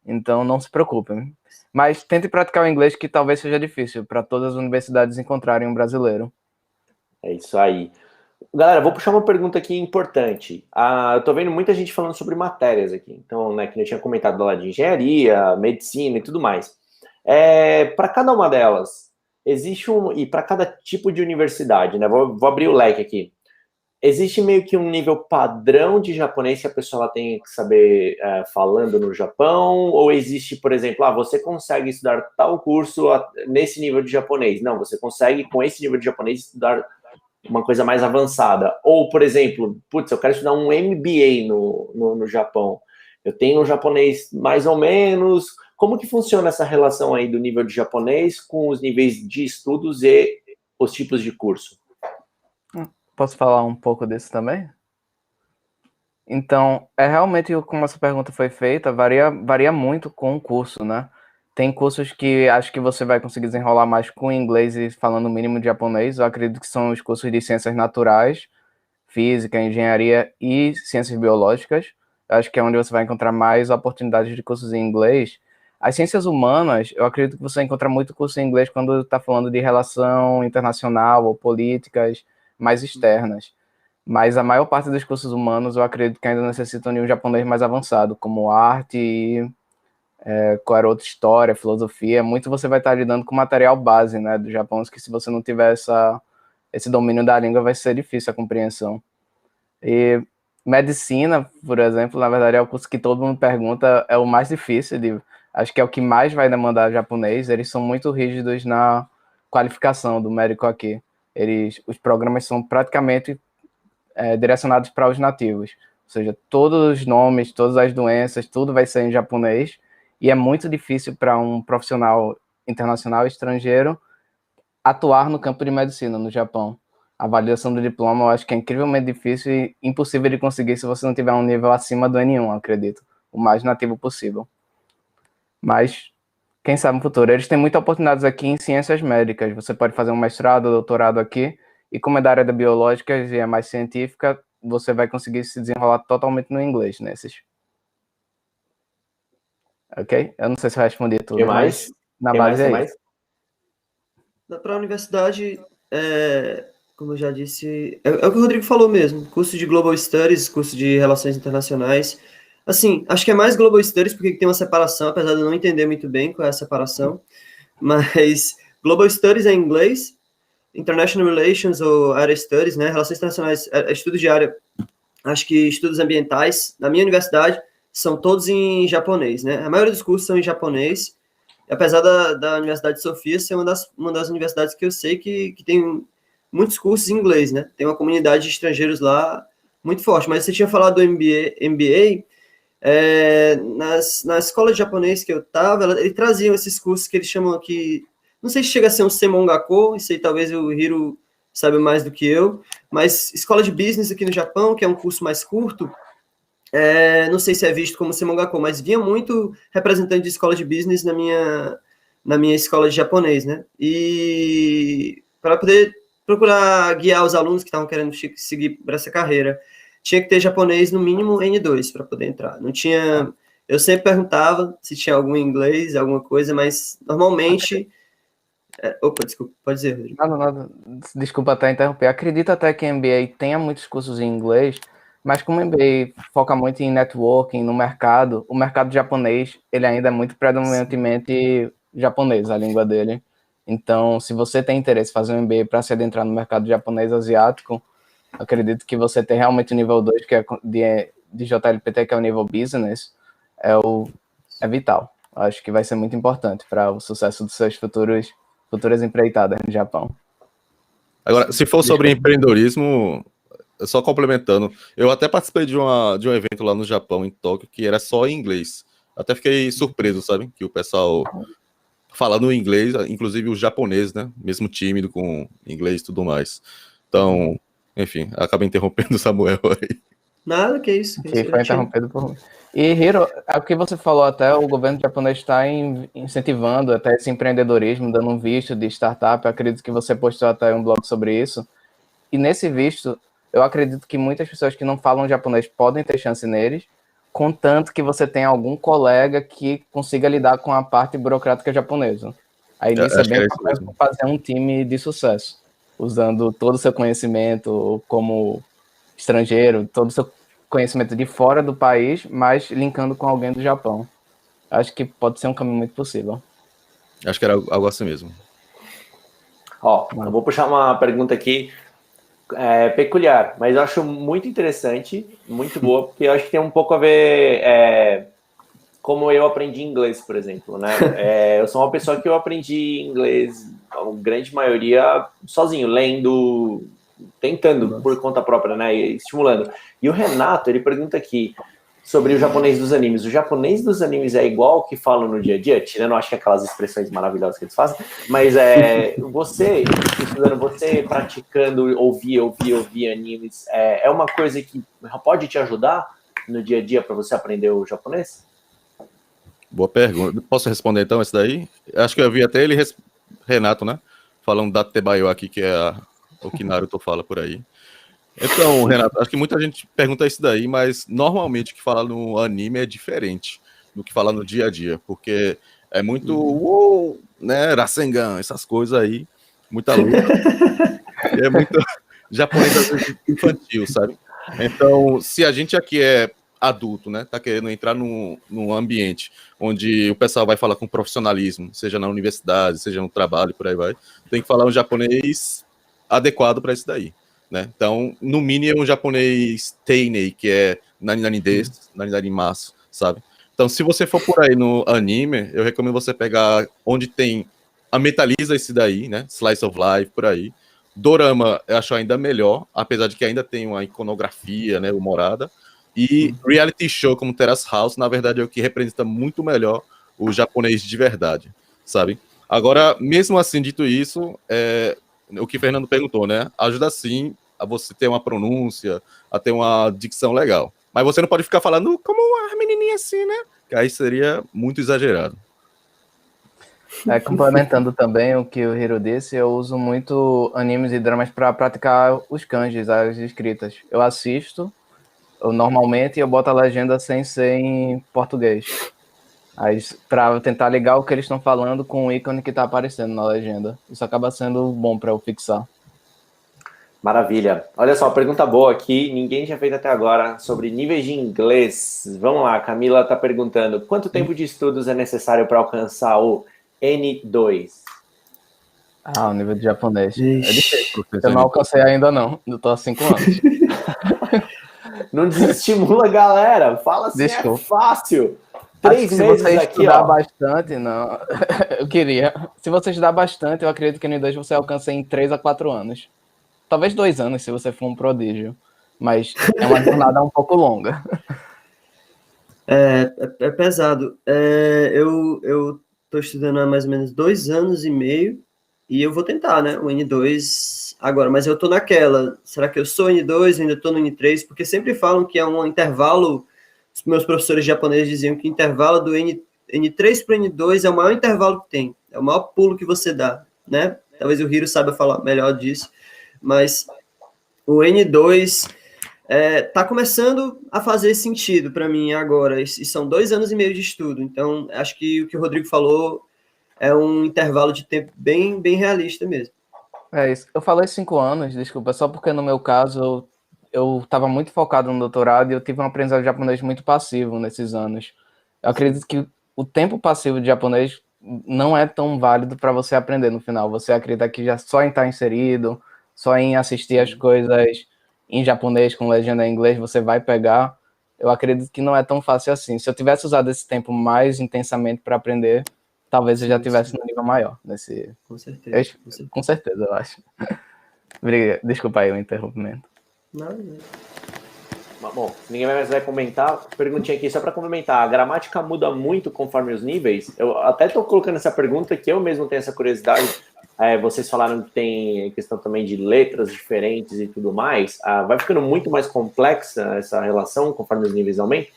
então não se preocupem. Mas tente praticar o inglês, que talvez seja difícil para todas as universidades encontrarem um brasileiro. É isso aí. Galera, vou puxar uma pergunta aqui importante. Eu tô vendo muita gente falando sobre matérias aqui. Então, né, que eu tinha comentado lá de engenharia, medicina e tudo mais. Para cada uma delas, existe e para cada tipo de universidade, né? Vou abrir o leque aqui. Existe meio que um nível padrão de japonês que a pessoa tem que saber falando no Japão? Ou existe, por exemplo, você consegue estudar tal curso nesse nível de japonês? Não, você consegue, com esse nível de japonês, estudar uma coisa mais avançada. Ou, por exemplo, eu quero estudar um MBA no Japão. Eu tenho um japonês mais ou menos. Como que funciona essa relação aí do nível de japonês com os níveis de estudos e os tipos de curso? Posso falar um pouco disso também? Então, realmente como essa pergunta foi feita, varia muito com o curso, né? Tem cursos que acho que você vai conseguir desenrolar mais com inglês e falando o mínimo de japonês. Eu acredito que são os cursos de ciências naturais, física, engenharia e ciências biológicas. Eu acho que é onde você vai encontrar mais oportunidades de cursos em inglês. As ciências humanas, eu acredito que você encontra muito curso em inglês quando está falando de relação internacional ou políticas mais externas. Mas a maior parte dos cursos humanos, eu acredito que ainda necessitam de um japonês mais avançado, como arte e qual era outra história, filosofia. Muito você vai estar lidando com material base, né, do Japão, que se você não tiver esse domínio da língua, vai ser difícil a compreensão. E medicina, por exemplo, na verdade é o curso que todo mundo pergunta, é o mais difícil, acho que é o que mais vai demandar japonês. Eles são muito rígidos na qualificação do médico aqui. Os programas são praticamente direcionados para os nativos, ou seja, todos os nomes, todas as doenças, tudo vai ser em japonês, e é muito difícil para um profissional internacional estrangeiro atuar no campo de medicina no Japão. A validação do diploma eu acho que é incrivelmente difícil e impossível de conseguir se você não tiver um nível acima do N1, acredito, o mais nativo possível. Mas quem sabe no futuro. Eles têm muitas oportunidades aqui em ciências médicas. Você pode fazer um mestrado, doutorado aqui, e como é da área da biológicas e é mais científica, você vai conseguir se desenrolar totalmente no inglês nesses. Ok? Eu não sei se eu respondi tudo, mas na base é isso. Para a universidade, como eu já disse, é o que o Rodrigo falou mesmo, curso de Global Studies, curso de Relações Internacionais. Assim, acho que é mais Global Studies porque tem uma separação, apesar de eu não entender muito bem qual é a separação, mas Global Studies é em inglês, International Relations ou Area Studies, né, Relações Internacionais, estudos de área, acho que estudos ambientais, na minha universidade, são todos em japonês, né, a maioria dos cursos são em japonês, apesar da Universidade de Sofia ser uma das universidades que eu sei que tem muitos cursos em inglês, né, tem uma comunidade de estrangeiros lá muito forte, mas você tinha falado do MBA na escola de japonês que eu estava, eles traziam esses cursos que eles chamam aqui, não sei se chega a ser um Semongako, isso aí talvez o Hiro saiba mais do que eu, mas escola de business aqui no Japão, que é um curso mais curto, não sei se é visto como Semongako, mas vinha muito representante de escola de business na minha escola de japonês, né? E para poder procurar guiar os alunos que estavam querendo seguir para essa carreira, tinha que ter japonês no mínimo N2 para poder entrar. Não tinha. Eu sempre perguntava se tinha algum inglês, alguma coisa, mas normalmente. Opa, desculpa, pode dizer, Rodrigo. Nada. Desculpa até interromper. Acredito até que MBA tenha muitos cursos em inglês, mas como MBA foca muito em networking, no mercado, o mercado japonês, ele ainda é muito predominantemente japonês, a língua dele. Então, se você tem interesse em fazer um MBA para se adentrar no mercado japonês asiático, acredito que você ter realmente o nível 2, que é de JLPT, que é o nível business, é vital. Acho que vai ser muito importante para o sucesso dos seus futuros futuras empreitadas no Japão. Agora, se for sobre empreendedorismo, só complementando, eu até participei de um evento lá no Japão, em Tóquio, que era só em inglês. Até fiquei surpreso, sabe? Que o pessoal falando inglês, inclusive os japoneses, né? Mesmo tímido com inglês e tudo mais. Então, enfim, acaba interrompendo o Samuel aí. Nada, que isso. Que foi interrompido por mim. E, Hiro, o que você falou até, o governo japonês está incentivando até esse empreendedorismo, dando um visto de startup. Eu acredito que você postou até um blog sobre isso. E nesse visto, eu acredito que muitas pessoas que não falam japonês podem ter chance neles, contanto que você tenha algum colega que consiga lidar com a parte burocrática japonesa. Aí nisso é bem importante fazer um time de sucesso, usando todo o seu conhecimento como estrangeiro, todo o seu conhecimento de fora do país, mas linkando com alguém do Japão. Acho que pode ser um caminho muito possível. Acho que era algo assim mesmo. Ó, eu vou puxar uma pergunta aqui peculiar, mas eu acho muito interessante, muito boa, porque eu acho que tem um pouco a ver como eu aprendi inglês, por exemplo, né? Eu sou uma pessoa que eu aprendi inglês, a grande maioria, sozinho, lendo, tentando por conta própria, né? E estimulando. E o Renato, ele pergunta aqui sobre o japonês dos animes. O japonês dos animes é igual ao que falam no dia a dia? Tirando, acho que aquelas expressões maravilhosas que eles fazem. Mas você, estudando, você praticando, ouvir animes, é uma coisa que pode te ajudar no dia a dia para você aprender o japonês? Boa pergunta. Posso responder então esse daí? Acho que eu vi até ele, Renato, né? Falando da Tebayo aqui, que é o que Naruto fala por aí. Então, Renato, acho que muita gente pergunta isso daí, mas normalmente o que fala no anime é diferente do que fala no dia a dia, porque é muito, né, Rasengan, essas coisas aí, muita luta. É muito japonês, às vezes, infantil, sabe? Então, se a gente aqui é adulto, né, tá querendo entrar num ambiente onde o pessoal vai falar com profissionalismo, seja na universidade, seja no trabalho, por aí vai, tem que falar um japonês adequado para isso daí. Né? Então, no mínimo, é um japonês teinei, que é nani desu, nani masu, sabe? Então, se você for por aí no anime, eu recomendo você pegar onde tem a Metaliza esse daí, né? Slice of Life, por aí. Dorama, eu acho ainda melhor, apesar de que ainda tem uma iconografia, né, humorada. E reality show como Terrace House, na verdade, é o que representa muito melhor o japonês de verdade, sabe? Agora, mesmo assim, dito isso, o que o Fernando perguntou, né? Ajuda sim a você ter uma pronúncia, a ter uma dicção legal. Mas você não pode ficar falando como uma menininha assim, né? Que aí seria muito exagerado. Complementando também o que o Hiro disse, eu uso muito animes e dramas para praticar os kanjis, as escritas. Eu assisto, normalmente eu boto a legenda sem ser em português. Para tentar ligar o que eles estão falando com o ícone que está aparecendo na legenda. Isso acaba sendo bom para eu fixar. Maravilha. Olha só, pergunta boa aqui, ninguém tinha feito até agora, sobre níveis de inglês. Vamos lá, Camila está perguntando, quanto tempo de estudos é necessário para alcançar o N2? O nível de japonês. É difícil. Eu não alcancei ainda não, eu tô há 5 anos. Não desestimula a galera, fala assim, Desculpa. É fácil. 3 se meses você aqui, estudar ó. bastante, não. Eu queria. Se você estudar bastante, eu acredito que no N2 você alcança em 3 a 4 anos. Talvez 2 anos, se você for um prodígio. Mas é uma jornada um pouco longa. É pesado. Eu tô estudando há mais ou menos 2 anos e meio e eu vou tentar, né? O N2 agora, mas eu tô naquela. Será que eu sou N2? Ainda tô no N3? Porque sempre falam que é um intervalo. Os meus professores japoneses diziam que o intervalo do N3 para o N2 é o maior intervalo que tem. É o maior pulo que você dá, né? Talvez o Hiro saiba falar melhor disso. Mas o N2 tá começando a fazer sentido para mim agora. E são 2 anos e meio de estudo. Então, acho que o que o Rodrigo falou é um intervalo de tempo bem, bem realista mesmo. É isso. Eu falei 5 anos, desculpa, só porque no meu caso eu estava muito focado no doutorado e eu tive um aprendizado de japonês muito passivo nesses anos. Eu acredito que o tempo passivo de japonês não é tão válido para você aprender no final. Você acredita que já só em estar inserido, só em assistir as coisas em japonês com legenda em inglês você vai pegar. Eu acredito que não é tão fácil assim. Se eu tivesse usado esse tempo mais intensamente para aprender, talvez eu já tivesse no nível maior. Com certeza. Com certeza, eu acho. Desculpa aí o interrompimento. Não. Bom, ninguém mais vai comentar. Perguntinha aqui, só para complementar. A gramática muda muito conforme os níveis? Eu até estou colocando essa pergunta que eu mesmo tenho essa curiosidade. Vocês falaram que tem questão também de letras diferentes e tudo mais. Vai ficando muito mais complexa essa relação conforme os níveis aumentam?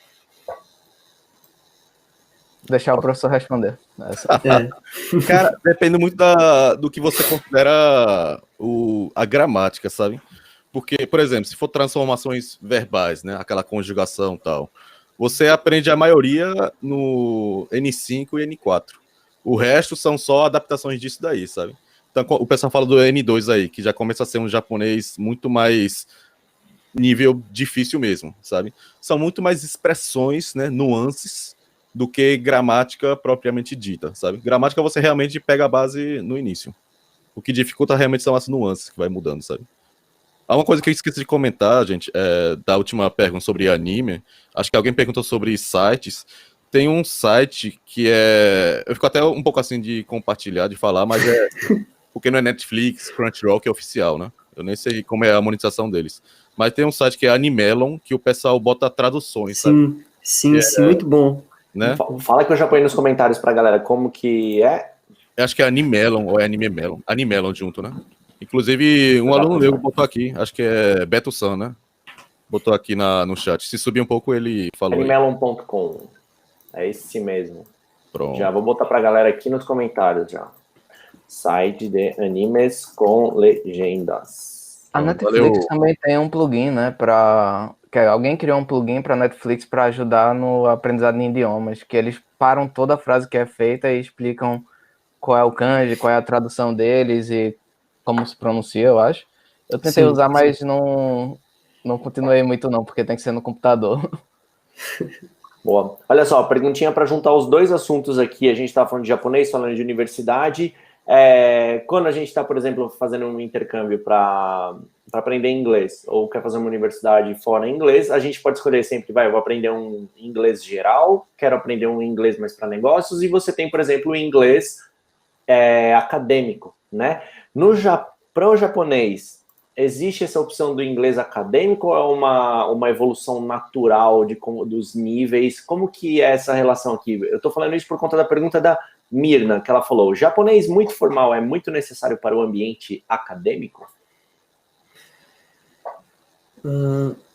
Deixar o professor responder. Cara, depende muito do que você considera a gramática, sabe? Porque, por exemplo, se for transformações verbais, né, aquela conjugação e tal, você aprende a maioria no N5 e N4. O resto são só adaptações disso daí, sabe? Então, o pessoal fala do N2 aí, que já começa a ser um japonês muito mais nível difícil mesmo, sabe? São muito mais expressões, né, nuances, do que gramática propriamente dita, sabe? Gramática você realmente pega a base no início. O que dificulta realmente são as nuances que vai mudando, sabe? Há uma coisa que eu esqueci de comentar, gente, da última pergunta sobre anime. Acho que alguém perguntou sobre sites. Tem um site que é... Eu fico até um pouco assim de compartilhar, de falar, mas porque não é Netflix, Crunchyroll, que é oficial, né? Eu nem sei como é a monetização deles. Mas tem um site que é Animelon, que o pessoal bota traduções, sabe? Sim, muito bom. Né? Fala que eu já ponho nos comentários pra galera como que é. Eu acho que é Animelon ou é Animemelon. Animelon junto, né? Inclusive, um aluno meu botou aqui, acho que é Beto San, né? Botou aqui no chat. Se subir um pouco, ele falou. Animelon.com. É esse mesmo. Pronto. Já vou botar pra galera aqui nos comentários já. Site de animes com legendas. A Netflix também tem um plugin, né? Alguém criou um plugin para Netflix para ajudar no aprendizado em idiomas, que eles param toda a frase que é feita e explicam qual é o kanji, qual é a tradução deles e como se pronuncia, eu acho. Eu tentei usar, mas não continuei muito não, porque tem que ser no computador. Boa. Olha só, perguntinha para juntar os dois assuntos aqui. A gente está falando de japonês, falando de universidade. Quando a gente está, por exemplo, fazendo um intercâmbio para aprender inglês, ou quer fazer uma universidade fora inglês, a gente pode escolher sempre, eu vou aprender um inglês geral, quero aprender um inglês mais para negócios, e você tem, por exemplo, o inglês acadêmico, né? Para o japonês, existe essa opção do inglês acadêmico ou é uma evolução natural dos níveis? Como que é essa relação aqui? Eu estou falando isso por conta da pergunta da Mirna, que ela falou, japonês muito formal é muito necessário para o ambiente acadêmico?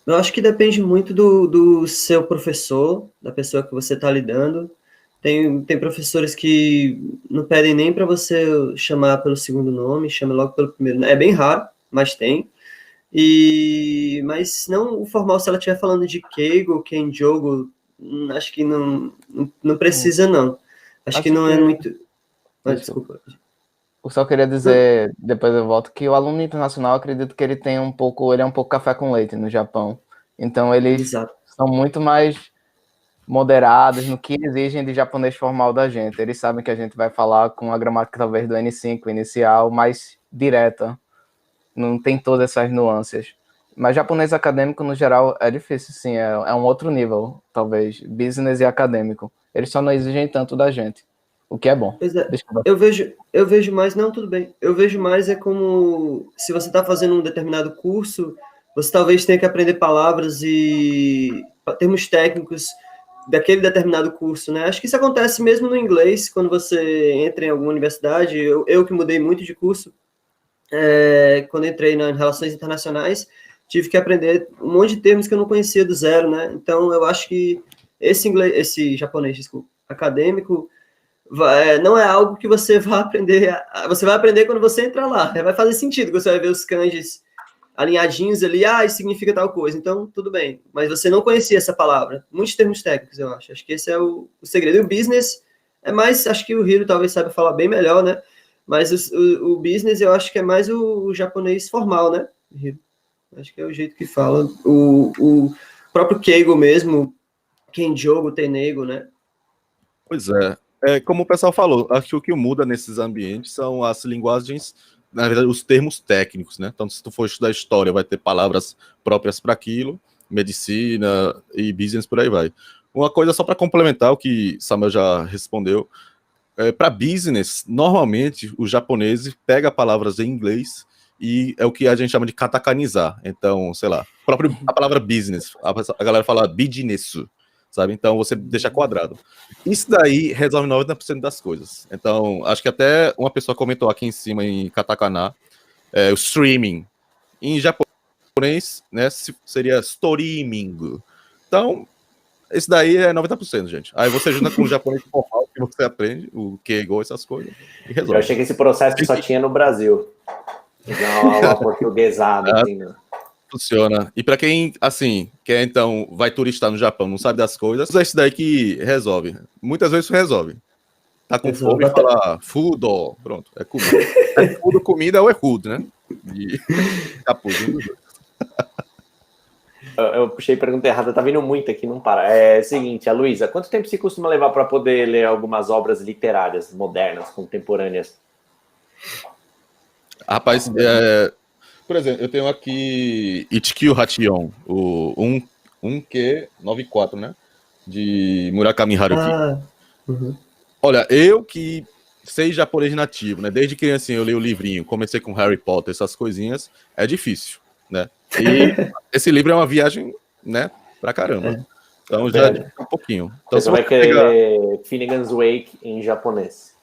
Eu acho que depende muito do seu professor, da pessoa que você está lidando. Tem professores que não pedem nem para você chamar pelo segundo nome, chama logo pelo primeiro. É bem raro, mas tem. Mas não o formal, se ela estiver falando de Keigo, Kenjogo, acho que não precisa, não. Acho que não é muito... Mas, desculpa. Eu só queria dizer, depois eu volto, que o aluno internacional, acredito que ele é um pouco café com leite no Japão. Então, eles são muito mais moderados no que exigem de japonês formal da gente. Eles sabem que a gente vai falar com a gramática, talvez, do N5 inicial, mais direta. Não tem todas essas nuances. Mas japonês acadêmico, no geral, é difícil, sim. É um outro nível, talvez. Business e acadêmico. Eles só não exigem tanto da gente. O que é bom. Pois é, eu vejo mais, não, tudo bem. Eu vejo mais como se você está fazendo um determinado curso, você talvez tenha que aprender palavras e termos técnicos daquele determinado curso, né? Acho que isso acontece mesmo no inglês, quando você entra em alguma universidade. Eu que mudei muito de curso, quando entrei nas relações internacionais, tive que aprender um monte de termos que eu não conhecia do zero, né? Então, eu acho que esse japonês, desculpa, acadêmico, não é algo que você vai aprender. Você vai aprender quando você entrar lá. Vai fazer sentido, você vai ver os kanjis alinhadinhos ali, isso significa tal coisa. Então, tudo bem. Mas você não conhecia essa palavra. Muitos termos técnicos, eu acho. Acho que esse é o segredo. E o business é mais, acho que o Hiro talvez saiba falar bem melhor, né? Mas o business eu acho que é mais o japonês formal, né, Hiro? Acho que é o jeito que fala. O próprio Keigo mesmo, Kenjogo, Tenego, né? Pois é. Como o pessoal falou, acho que o que muda nesses ambientes são as linguagens, na verdade, os termos técnicos, né? Então, se tu for estudar história, vai ter palavras próprias para aquilo, medicina e business, por aí vai. Uma coisa só para complementar o que Samuel já respondeu, para business, normalmente os japoneses pegam palavras em inglês e é o que a gente chama de katakanizar. Então, sei lá, a palavra business, a galera fala business, sabe? Então você deixa quadrado. Isso daí resolve 90% das coisas. Então, acho que até uma pessoa comentou aqui em cima em katakana, o streaming. Em japonês, né, seria streaming. Então, esse daí é 90%, gente. Aí você junta com o japonês formal que você aprende, o keigo, essas coisas, e resolve. Eu achei que esse processo só tinha no Brasil. Uma portuguesada, assim, né? Funciona. E para quem, assim, quer então, vai turistar no Japão, não sabe das coisas, é isso daí que resolve. Muitas vezes isso resolve. Tá com fome e fala food, pronto, é comida. É food, comida ou é food, né? E capuzinho dos dois. Eu puxei pergunta errada, tá vindo muito aqui, não para. É o seguinte, a Luísa, quanto tempo você costuma levar para poder ler algumas obras literárias, modernas, contemporâneas? Rapaz, por exemplo, eu tenho aqui Ichikyu Hation, o 1Q94, né? De Murakami Haruki. Olha, eu que sei japonês nativo, né? Desde criancinha eu leio o livrinho, comecei com Harry Potter, essas coisinhas, é difícil, né? E esse livro é uma viagem, né? Pra caramba. Então já é um pouquinho. Então, você vai querer ler Finnegan's Wake em japonês.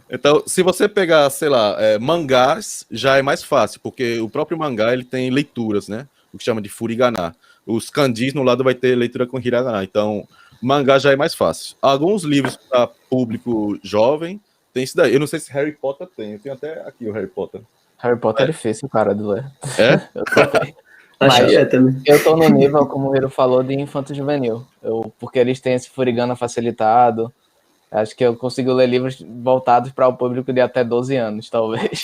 Então, se você pegar, sei lá, mangás, já é mais fácil, porque o próprio mangá ele tem leituras, né? O que chama de furigana. Os kanjis no lado vai ter leitura com hiragana. Então, mangá já é mais fácil. Alguns livros para público jovem tem isso daí. Eu não sei se Harry Potter tem. Eu tenho até aqui o Harry Potter. Harry Potter é difícil, cara, de ler. É? Eu também. Acho que é também. Eu tô no nível, como o Hiro falou, de infanto juvenil. Porque eles têm esse furigana facilitado. Acho que eu consigo ler livros voltados para o público de até 12 anos, talvez.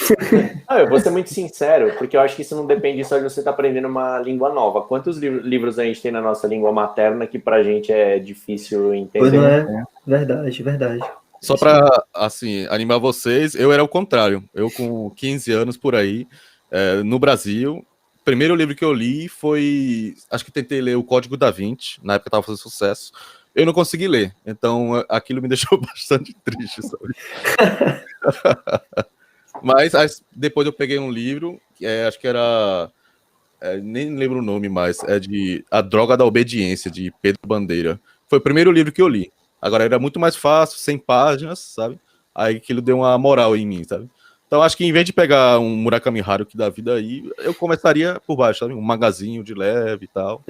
Eu vou ser muito sincero, porque eu acho que isso não depende só de você estar aprendendo uma língua nova. Quantos livros a gente tem na nossa língua materna que pra gente é difícil entender? Pois não é? Verdade, verdade. Só para, assim, animar vocês, eu era o contrário. Eu com 15 anos por aí, no Brasil, o primeiro livro que eu li foi, acho que tentei ler o Código da Vinci, na época estava fazendo sucesso. Eu não consegui ler, então aquilo me deixou bastante triste, sabe? Mas depois eu peguei um livro, acho que era, nem lembro o nome mais, de A Droga da Obediência, de Pedro Bandeira. Foi o primeiro livro que eu li. Agora era muito mais fácil, 100 páginas, sabe? Aí aquilo deu uma moral em mim, sabe? Então acho que em vez de pegar um Murakami Haruki da vida aí, eu começaria por baixo, sabe? Um magazinho de leve e tal.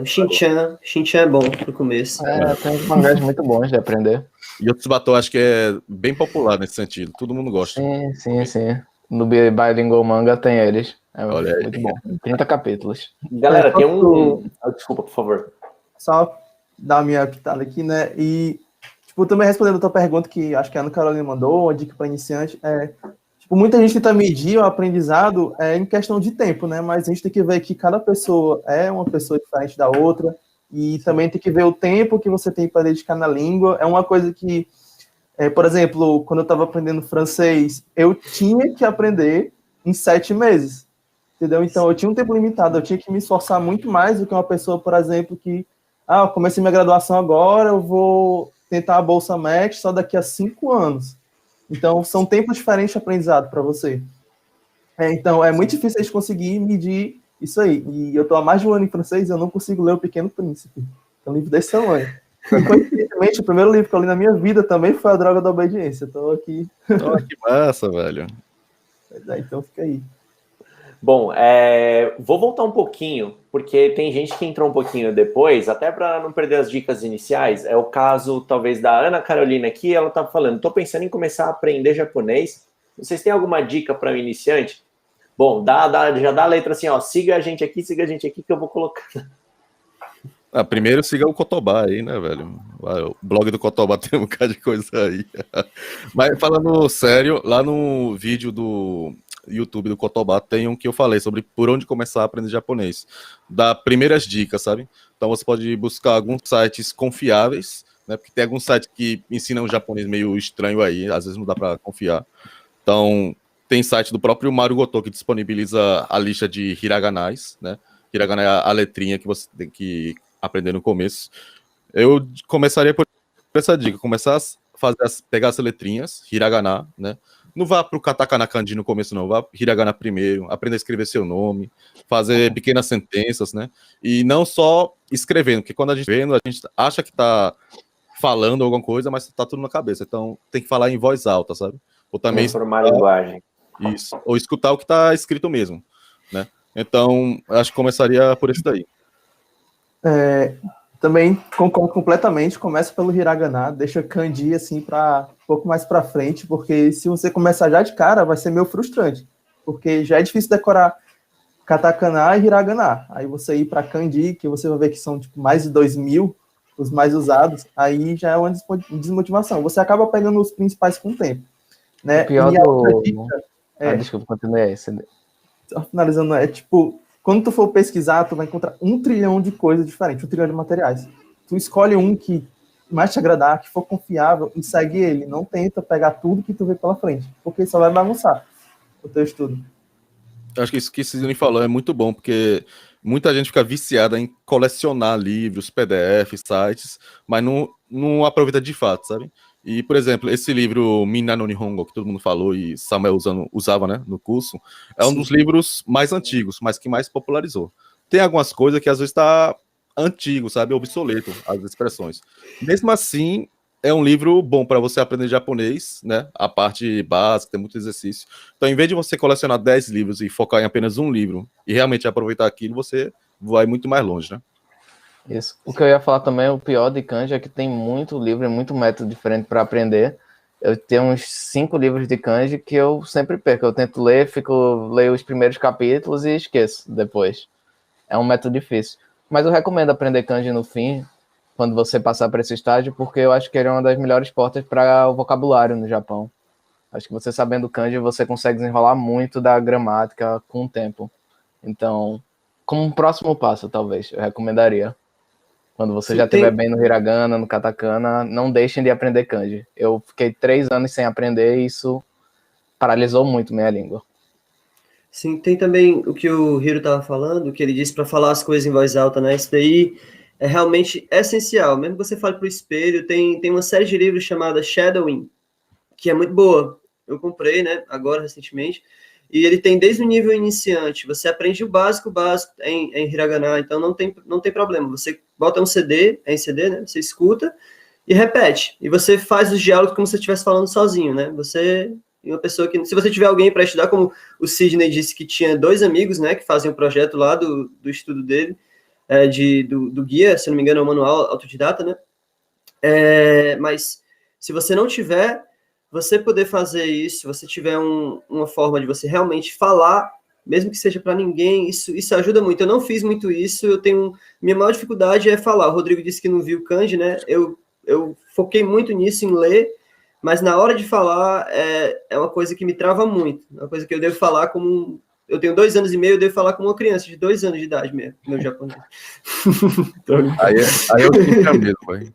O Shin-chan é bom pro começo. Tem uns mangás muito bons de aprender. E o Tsubato acho que é bem popular nesse sentido, todo mundo gosta. Sim. No Bilingual Manga tem eles. Olha aí. Muito bom. 30 capítulos. Galera, tem um... Desculpa, por favor. Só dar a minha pitada aqui, né? E, tipo, também respondendo a tua pergunta, que acho que a Ana Carolina mandou, uma dica para iniciante, muita gente tenta medir o aprendizado em questão de tempo, né? Mas a gente tem que ver que cada pessoa é uma pessoa diferente da outra, e também tem que ver o tempo que você tem para dedicar na língua. É uma coisa que, por exemplo, quando eu estava aprendendo francês, eu tinha que aprender em 7 meses, entendeu? Então, eu tinha um tempo limitado, eu tinha que me esforçar muito mais do que uma pessoa, por exemplo, que, eu comecei minha graduação agora, eu vou tentar a Bolsa MEC só daqui a 5 anos. Então, são tempos diferentes de aprendizado para você. Então, é muito difícil a gente conseguir medir isso aí. E eu estou há mais de um ano em francês e eu não consigo ler O Pequeno Príncipe. É um livro desse tamanho. Coincidentemente, o primeiro livro que eu li na minha vida também foi A Droga da Obediência. Estou aqui. Oh, que massa, velho. Então, fica aí. Bom, vou voltar um pouquinho, porque tem gente que entrou um pouquinho depois, até para não perder as dicas iniciais. É o caso, talvez, da Ana Carolina aqui. Ela estava falando, estou pensando em começar a aprender japonês. Vocês têm alguma dica para o iniciante? Bom, já dá a letra assim, siga a gente aqui, que eu vou colocar. Primeiro siga o Kotobá aí, né, velho? O blog do Kotobá tem um bocado de coisa aí. Mas falando sério, lá no vídeo do YouTube do Kotobá tem um que eu falei sobre por onde começar a aprender japonês. Dá primeiras dicas, sabe? Então você pode buscar alguns sites confiáveis, né? Porque tem alguns sites que ensinam japonês meio estranho aí, às vezes não dá para confiar. Então tem site do próprio Maru Goto que disponibiliza a lista de hiraganais, né? Hiragana é a letrinha que você tem que aprender no começo. Eu começaria por essa dica, começar pegar as letrinhas, hiragana, né? Não vá pro katakana kanji no começo, não. Vá hiragana primeiro, aprenda a escrever seu nome, fazer pequenas sentenças, né? E não só escrevendo, porque quando a gente vendo, a gente acha que tá falando alguma coisa, mas tá tudo na cabeça. Então tem que falar em voz alta, sabe? Ou também Transformar a linguagem. isso, ou escutar o que tá escrito mesmo, né? Então, acho que começaria por isso daí. Também concordo completamente, começa pelo hiragana, deixa kanji assim para um pouco mais para frente, porque se você começar já de cara, vai ser meio frustrante, porque já é difícil decorar katakana e hiragana. Aí você ir para kanji, que você vai ver que são tipo, mais de 2.000 os mais usados, aí já é uma desmotivação. Você acaba pegando os principais com o tempo, né? O pior e a outra dica desculpa, continue aí. só finalizando, é tipo, quando tu for pesquisar, tu vai encontrar 1 trilhão de coisas diferentes, 1 trilhão de materiais. Tu escolhe um que mais te agradar, que for confiável, e segue ele. Não tenta pegar tudo que tu vê pela frente, porque só vai bagunçar o teu estudo. Eu acho que isso que o Cisne falou é muito bom, porque muita gente fica viciada em colecionar livros, PDF, sites, mas não aproveita de fato, sabe? E, por exemplo, esse livro Minna no Nihongo, que todo mundo falou e Samuel usava, né, no curso, é um dos livros mais antigos, mas que mais popularizou. Tem algumas coisas que às vezes está antigo, sabe? Obsoleto, as expressões. Mesmo assim, é um livro bom para você aprender japonês, né? A parte básica, tem muito exercício. Então, em vez de você colecionar 10 livros e focar em apenas um livro e realmente aproveitar aquilo, você vai muito mais longe, né? Isso. O que eu ia falar também, o pior de kanji é que tem muito livro e muito método diferente para aprender. Eu tenho uns 5 livros de kanji que eu sempre perco. Eu tento ler, leio os primeiros capítulos e esqueço depois. É um método difícil. Mas eu recomendo aprender kanji no fim, quando você passar por esse estágio, porque eu acho que ele é uma das melhores portas para o vocabulário no Japão. Acho que você sabendo kanji, você consegue desenrolar muito da gramática com o tempo. Então, como um próximo passo, talvez, eu recomendaria. Quando você já estiver bem no hiragana, no katakana, não deixem de aprender kanji. Eu fiquei 3 anos sem aprender e isso paralisou muito minha língua. Sim, tem também o que o Hiro estava falando, que ele disse para falar as coisas em voz alta, né? Isso daí é realmente essencial. Mesmo que você fale para o espelho, tem uma série de livros chamada Shadowing, que é muito boa. Eu comprei, né, agora, recentemente, e ele tem desde o nível iniciante, você aprende o básico em hiragana, então não tem problema. Você bota um CD, é em CD, né, você escuta e repete. E você faz os diálogos como se você estivesse falando sozinho, né? Você é uma pessoa que, se você tiver alguém para estudar, como o Sidney disse que tinha 2 amigos, né, que fazem um projeto lá do estudo dele, do guia, se não me engano, é um manual autodidata, né? Mas se você não tiver, você poder fazer isso, se você tiver uma forma de você realmente falar, mesmo que seja para ninguém, isso ajuda muito. Eu não fiz muito isso, minha maior dificuldade é falar. O Rodrigo disse que não viu kanji, né? Eu foquei muito nisso, em ler, mas na hora de falar é uma coisa que me trava muito, é uma coisa que eu devo falar como... Eu tenho 2 anos e meio, eu devo falar como uma criança de 2 anos de idade mesmo, meu japonês. Aí eu fico mesmo, pai.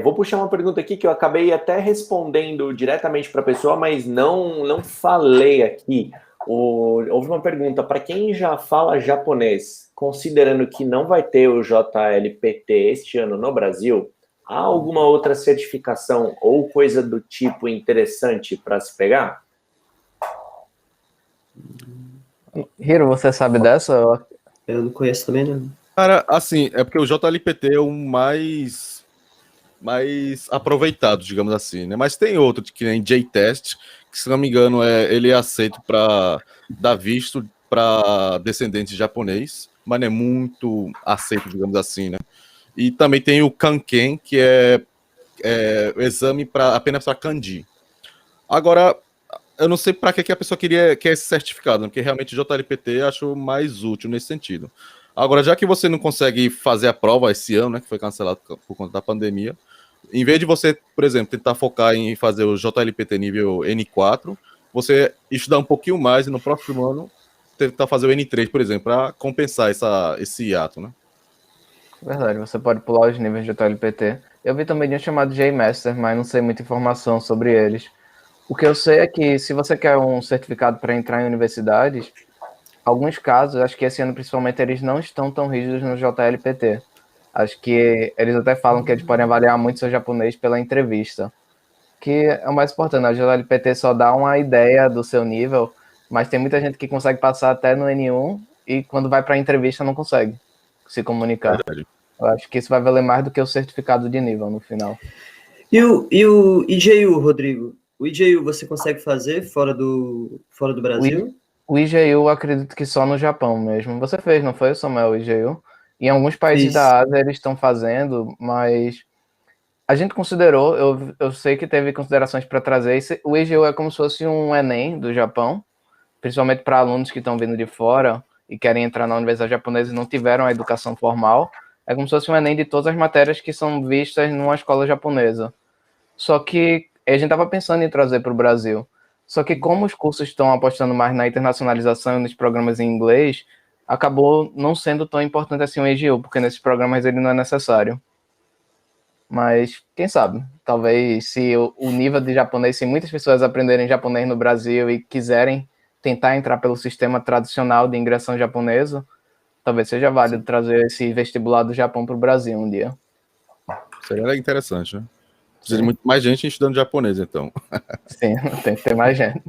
Vou puxar uma pergunta aqui que eu acabei até respondendo diretamente para a pessoa, mas não falei aqui. Houve uma pergunta, para quem já fala japonês, considerando que não vai ter o JLPT este ano no Brasil, há alguma outra certificação ou coisa do tipo interessante para se pegar? Hiro, você sabe dessa? Eu não conheço também, não. Cara, assim, é porque o JLPT é o mais aproveitado, digamos assim, né? Mas tem outro, que nem J-Test, que, se não me engano, ele é aceito para dar visto para descendentes japonês, mas não é muito aceito, digamos assim, né? E também tem o Kanken, que é o exame apenas para kanji. Agora, eu não sei para que a pessoa quer esse certificado, né? Porque realmente o JLPT eu acho mais útil nesse sentido. Agora, já que você não consegue fazer a prova esse ano, né, que foi cancelado por conta da pandemia, em vez de você, por exemplo, tentar focar em fazer o JLPT nível N4, você estudar um pouquinho mais e no próximo ano tentar fazer o N3, por exemplo, para compensar esse hiato, né? Verdade, você pode pular os níveis de JLPT. Eu vi também de um chamado J-Master, mas não sei muita informação sobre eles. O que eu sei é que se você quer um certificado para entrar em universidades, alguns casos, acho que esse ano principalmente, eles não estão tão rígidos no JLPT. Acho que eles até falam que eles podem avaliar muito seu japonês pela entrevista, que é o mais importante. A JLPT só dá uma ideia do seu nível, mas tem muita gente que consegue passar até no N1 e quando vai para a entrevista não consegue se comunicar. Verdade. Eu acho que isso vai valer mais do que o certificado de nível no final. E o IJU, Rodrigo? O IJU você consegue fazer fora do Brasil? O IGU eu acredito que só no Japão mesmo. Você fez, não foi, Samuel, o IGU? Em alguns países Fiz. da Ásia eles estão fazendo, mas a gente considerou, eu sei que teve considerações para trazer. O IGU é como se fosse um Enem do Japão, principalmente para alunos que estão vindo de fora e querem entrar na universidade japonesa e não tiveram a educação formal. É como se fosse um Enem de todas as matérias que são vistas numa escola japonesa. Só que a gente estava pensando em trazer para o Brasil. Só que como os cursos estão apostando mais na internacionalização e nos programas em inglês, acabou não sendo tão importante assim o EGU, porque nesses programas ele não é necessário. Mas, quem sabe, talvez se o nível de japonês, se muitas pessoas aprenderem japonês no Brasil e quiserem tentar entrar pelo sistema tradicional de ingressão japonesa, talvez seja válido trazer esse vestibular do Japão para o Brasil um dia. Seria interessante, né? Precisa de muito mais gente estudando japonês, então. Sim, tem que ter mais gente.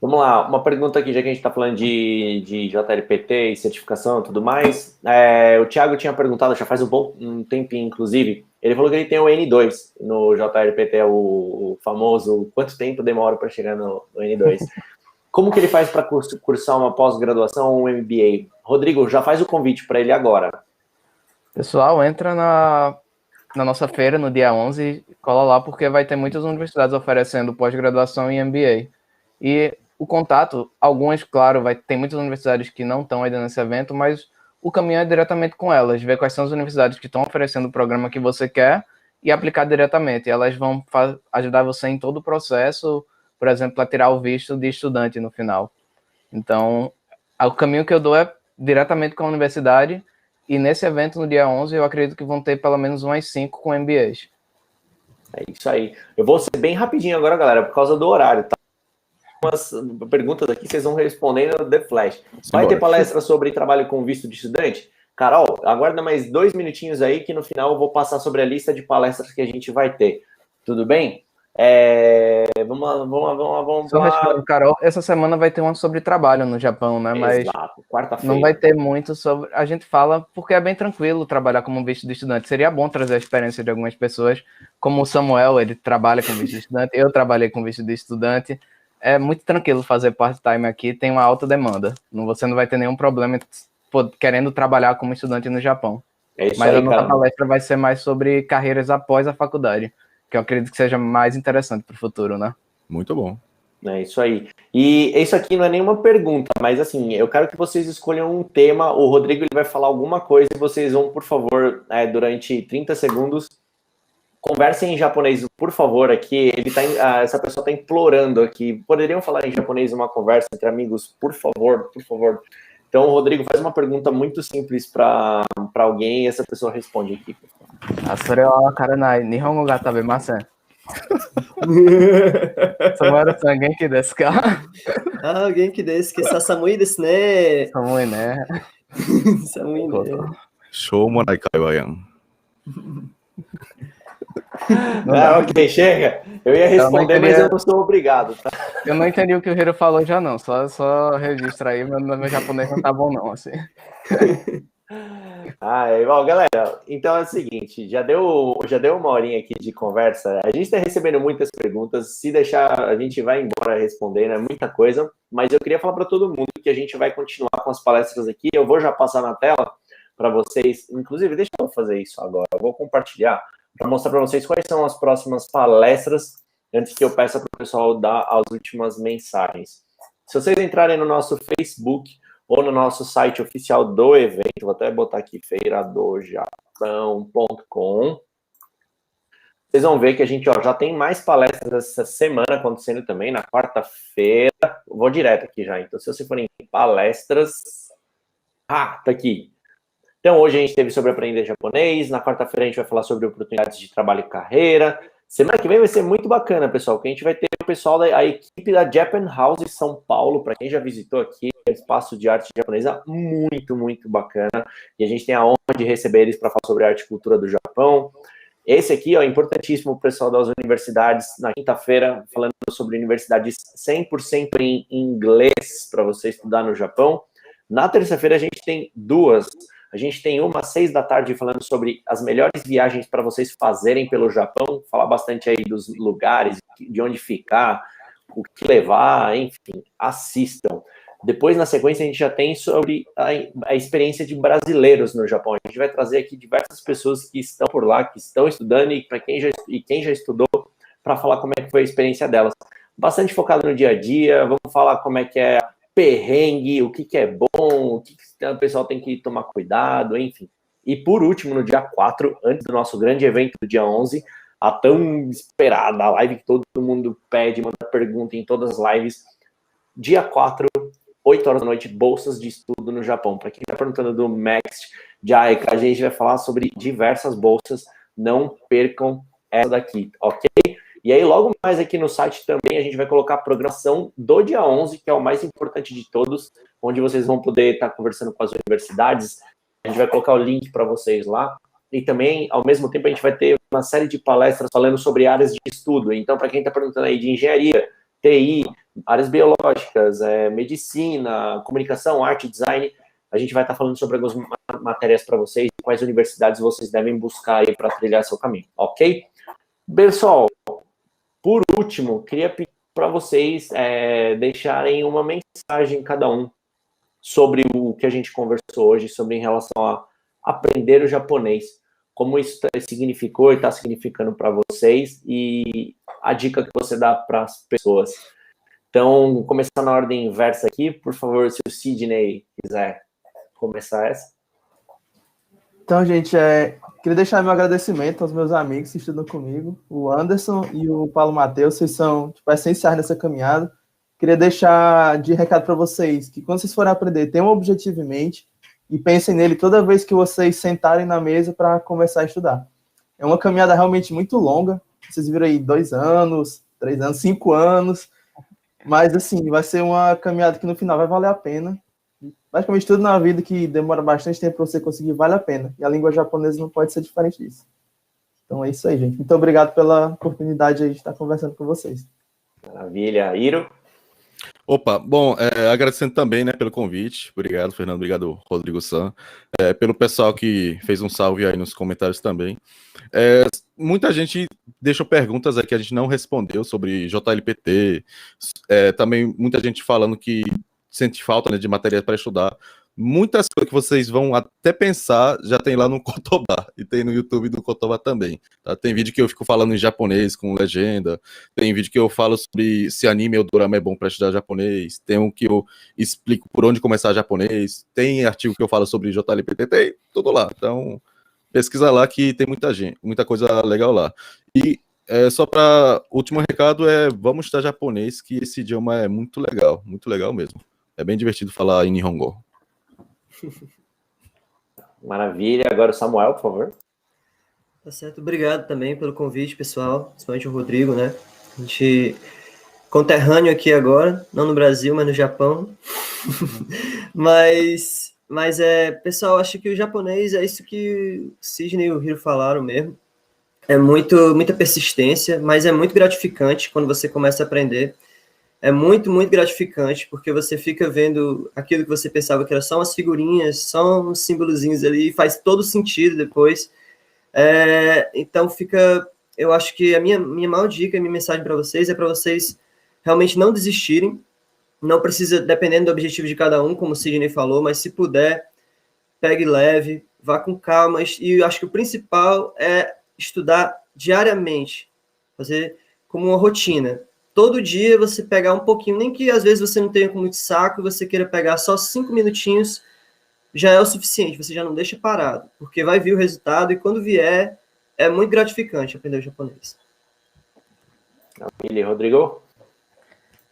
Vamos lá, uma pergunta aqui, já que a gente está falando de JLPT e certificação e tudo mais. O Thiago tinha perguntado, já faz um tempinho, inclusive, ele falou que ele tem o N2 no JLPT, o famoso quanto tempo demora para chegar no N2. Como que ele faz para cursar uma pós-graduação ou um MBA? Rodrigo, já faz o convite para ele agora. Pessoal, entra na nossa feira no dia 11, cola lá, porque vai ter muitas universidades oferecendo pós-graduação em MBA. E o contato, algumas, claro, tem muitas universidades que não estão ainda nesse evento, mas o caminho é diretamente com elas, ver quais são as universidades que estão oferecendo o programa que você quer e aplicar diretamente. Elas vão ajudar você em todo o processo, por exemplo, a tirar o visto de estudante no final. Então, o caminho que eu dou é diretamente com a universidade, e nesse evento, no dia 11, eu acredito que vão ter pelo menos umas 5 com MBAs. É isso aí. Eu vou ser bem rapidinho agora, galera, por causa do horário, tá? Umas perguntas aqui, vocês vão respondendo no The Flash. Vai ter palestra sobre trabalho com visto de estudante? Carol, aguarda mais 2 minutinhos aí, que no final eu vou passar sobre a lista de palestras que a gente vai ter. Tudo bem? Vamos Só lá. respondendo, Carol, essa semana vai ter uma sobre trabalho no Japão, né? Mas Exato, quarta-feira. não vai ter muito sobre... A gente fala porque é bem tranquilo trabalhar como visto de estudante. Seria bom trazer a experiência de algumas pessoas, como o Samuel, ele trabalha com visto de estudante, eu trabalhei com visto de estudante. É muito tranquilo fazer part-time aqui, tem uma alta demanda. Você não vai ter nenhum problema querendo trabalhar como estudante no Japão. É isso. Mas aí, a nossa cara. palestra vai ser mais sobre carreiras após a faculdade, que eu acredito que seja mais interessante para o futuro, né? Muito bom. É isso aí. E isso aqui não é nenhuma pergunta, mas assim, eu quero que vocês escolham um tema. O Rodrigo ele vai falar alguma coisa e vocês vão, por favor, durante 30 segundos, conversem em japonês, por favor, aqui. Essa pessoa está implorando aqui. Poderiam falar em japonês uma conversa entre amigos, por favor, por favor. Então, Rodrigo, faz uma pergunta muito simples para alguém e essa pessoa responde aqui. それはわからない。日本語が食べません。Samuel-san, 元気ですか？元気です。今朝寒いですね。寒いね。寒いね。しょうもない会話やん。 Ok, chega. Eu ia responder, mas eu não sou obrigado, tá? Eu não entendi o que o Hiro falou já não, só registra aí, meu japonês não tá bom não, assim. Bom, galera, então é o seguinte, já deu uma horinha aqui de conversa, a gente está recebendo muitas perguntas, se deixar a gente vai embora respondendo, é muita coisa, mas eu queria falar para todo mundo que a gente vai continuar com as palestras aqui, eu vou já passar na tela para vocês, inclusive deixa eu fazer isso agora, eu vou compartilhar para mostrar para vocês quais são as próximas palestras, antes que eu peça para o pessoal dar as últimas mensagens. Se vocês entrarem no nosso Facebook ou no nosso site oficial do evento, vou até botar aqui, feiradojapão.com, vocês vão ver que a gente já tem mais palestras essa semana acontecendo também, na quarta-feira, vou direto aqui já, então se você for em palestras, tá aqui. Então, hoje a gente teve sobre aprender japonês, na quarta-feira a gente vai falar sobre oportunidades de trabalho e carreira, Semana que vem vai ser muito bacana, pessoal, que a gente vai ter o pessoal a equipe da Japan House São Paulo, para quem já visitou aqui, é um espaço de arte japonesa muito, muito bacana, e a gente tem a honra de receber eles para falar sobre arte e cultura do Japão. Esse aqui é importantíssimo, o pessoal das universidades, na quinta-feira, falando sobre universidades 100% em inglês para você estudar no Japão. Na terça-feira a gente tem duas. A gente tem uma às 6 da tarde falando sobre as melhores viagens para vocês fazerem pelo Japão, falar bastante aí dos lugares, de onde ficar, o que levar, enfim, assistam. Depois, na sequência, a gente já tem sobre a experiência de brasileiros no Japão. A gente vai trazer aqui diversas pessoas que estão por lá, que estão estudando e quem já estudou, para falar como é que foi a experiência delas. Bastante focado no dia a dia, vamos falar como é que é perrengue, o que é bom, o que o pessoal tem que tomar cuidado, enfim. E por último, no dia 4, antes do nosso grande evento do dia 11, a tão esperada live que todo mundo pede, manda pergunta em todas as lives, dia 4, 8 horas da noite, bolsas de estudo no Japão. Para quem está perguntando do Max Jaica, a gente vai falar sobre diversas bolsas, não percam essa daqui, ok? E aí, logo mais aqui no site também, a gente vai colocar a programação do dia 11, que é o mais importante de todos, onde vocês vão poder estar conversando com as universidades. A gente vai colocar o link para vocês lá. E também, ao mesmo tempo, a gente vai ter uma série de palestras falando sobre áreas de estudo. Então, para quem está perguntando aí de engenharia, TI, áreas biológicas, medicina, comunicação, arte, design, a gente vai estar falando sobre algumas matérias para vocês, quais universidades vocês devem buscar aí para trilhar seu caminho, ok? Pessoal, por último, queria pedir para vocês deixarem uma mensagem cada um sobre o que a gente conversou hoje, sobre em relação a aprender o japonês, como isso significou e está significando para vocês e a dica que você dá para as pessoas. Então, começar na ordem inversa aqui, por favor, se o Sidney quiser começar essa. Então, gente, queria deixar meu agradecimento aos meus amigos que estudam comigo, o Anderson e o Paulo Matheus, vocês são essenciais nessa caminhada. Queria deixar de recado para vocês que quando vocês forem aprender, tenham um objetivo em mente e pensem nele toda vez que vocês sentarem na mesa para começar a estudar. É uma caminhada realmente muito longa, vocês viram aí 2 anos, 3 anos, 5 anos, mas assim, vai ser uma caminhada que no final vai valer a pena. Basicamente tudo na vida que demora bastante tempo para você conseguir vale a pena. E a língua japonesa não pode ser diferente disso. Então é isso aí, gente. Muito obrigado pela oportunidade aí de estar conversando com vocês. Maravilha. Iro? Opa, bom, agradecendo também, né, pelo convite. Obrigado, Fernando. Obrigado, Rodrigo San. Pelo pessoal que fez um salve aí nos comentários também. Muita gente deixou perguntas aqui que a gente não respondeu sobre JLPT. Também muita gente falando que sente falta, né, de matéria para estudar. Muitas coisas que vocês vão até pensar já tem lá no Kotoba e tem no YouTube do Kotoba também, tá? Tem vídeo que eu fico falando em japonês com legenda, tem vídeo que eu falo sobre se anime ou dorama é bom para estudar japonês, tem um que eu explico por onde começar japonês, tem artigo que eu falo sobre JLPT, tem tudo lá. Então pesquisa lá que tem muita coisa legal lá. E só para último recado vamos estudar japonês, que esse idioma é muito legal mesmo. É bem divertido falar em Nihongo. Maravilha. Agora o Samuel, por favor. Tá certo. Obrigado também pelo convite, pessoal. Principalmente o Rodrigo, né? A gente conterrâneo aqui agora, não no Brasil, mas no Japão. mas pessoal, acho que o japonês é isso que o Sidney e o Hiro falaram mesmo. É muita persistência, mas é muito gratificante quando você começa a aprender. É muito, muito gratificante, porque você fica vendo aquilo que você pensava que era só umas figurinhas, só uns símbolozinhos ali, e faz todo sentido depois. Então eu acho que a minha maior dica, a minha mensagem para vocês é para vocês realmente não desistirem. Não precisa, dependendo do objetivo de cada um, como o Sidney falou, mas se puder, pegue leve, vá com calma. E eu acho que o principal é estudar diariamente, fazer como uma rotina. Todo dia você pegar um pouquinho, nem que às vezes você não tenha com muito saco e você queira pegar só 5 minutinhos, já é o suficiente, você já não deixa parado, porque vai vir o resultado e quando vier, é muito gratificante aprender o japonês. Maravilha. Rodrigo?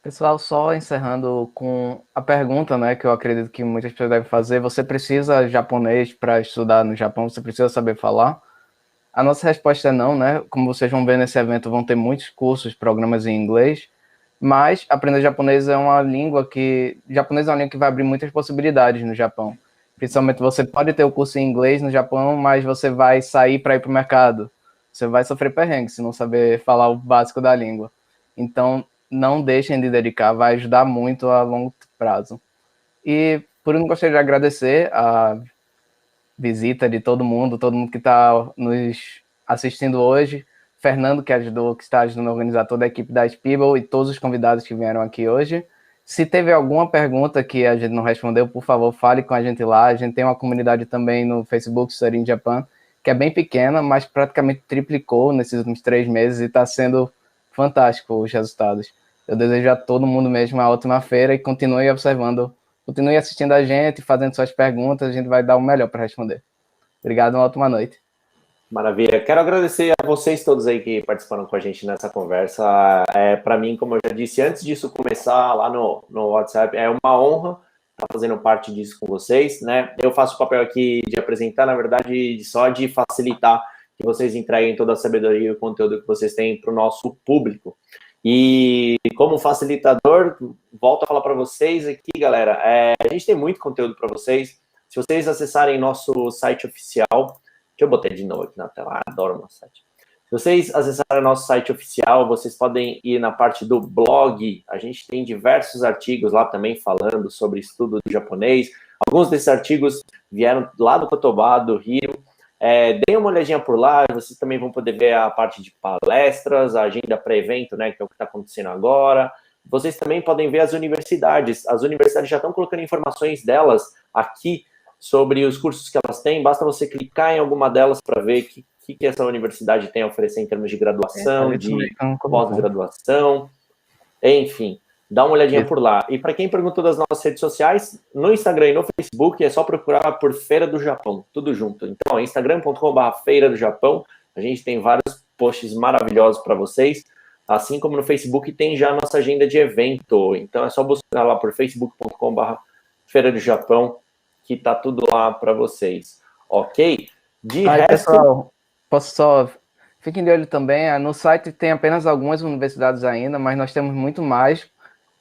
Pessoal, só encerrando com a pergunta, né, que eu acredito que muitas pessoas devem fazer, você precisa japonês para estudar no Japão, você precisa saber falar? A nossa resposta é não, né? Como vocês vão ver nesse evento, vão ter muitos cursos, programas em inglês, mas aprender japonês é uma língua que... Japonês é uma língua que vai abrir muitas possibilidades no Japão. Principalmente você pode ter o curso em inglês no Japão, mas você vai sair para ir para o mercado. Você vai sofrer perrengue se não saber falar o básico da língua. Então, não deixem de dedicar, vai ajudar muito a longo prazo. E por último, gostaria de agradecer a visita de todo mundo que está nos assistindo hoje, Fernando, que ajudou, que está ajudando a organizar toda a equipe da Spiegel e todos os convidados que vieram aqui hoje. Se teve alguma pergunta que a gente não respondeu, por favor, fale com a gente lá. A gente tem uma comunidade também no Facebook, Study in Japan, que é bem pequena, mas praticamente triplicou nesses últimos 3 meses e está sendo fantástico os resultados. Eu desejo a todo mundo mesmo uma ótima feira e continue observando, continue assistindo a gente, fazendo suas perguntas, a gente vai dar o melhor para responder. Obrigado, uma ótima noite. Maravilha. Quero agradecer a vocês todos aí que participaram com a gente nessa conversa. Para mim, como eu já disse, antes disso começar lá no WhatsApp, é uma honra estar fazendo parte disso com vocês, né? Eu faço o papel aqui de apresentar, na verdade, só de facilitar que vocês entreguem toda a sabedoria e o conteúdo que vocês têm para o nosso público. E como facilitador, volto a falar para vocês aqui, galera, a gente tem muito conteúdo para vocês. Se vocês acessarem nosso site oficial, deixa eu botar de novo aqui na tela, adoro o nosso site. Se vocês acessarem nosso site oficial, vocês podem ir na parte do blog. A gente tem diversos artigos lá também falando sobre estudo do japonês. Alguns desses artigos vieram lá do Kotoba, do Rio. Deem uma olhadinha por lá, vocês também vão poder ver a parte de palestras, a agenda pré-evento, né, que é o que está acontecendo agora. Vocês também podem ver as universidades. As universidades já estão colocando informações delas aqui sobre os cursos que elas têm. Basta você clicar em alguma delas para ver o que essa universidade tem a oferecer em termos de graduação, de pós-graduação, enfim. Dá uma olhadinha por lá. E para quem perguntou das nossas redes sociais, no Instagram e no Facebook é só procurar por Feira do Japão, tudo junto. Então, instagram.com/Feira do Japão, a gente tem vários posts maravilhosos para vocês, assim como no Facebook tem já a nossa agenda de evento. Então, é só buscar lá por facebook.com/Feira do Japão, que tá tudo lá para vocês. Ok? De resto... Pessoal, posso só... Fiquem de olho também, no site tem apenas algumas universidades ainda, mas nós temos muito mais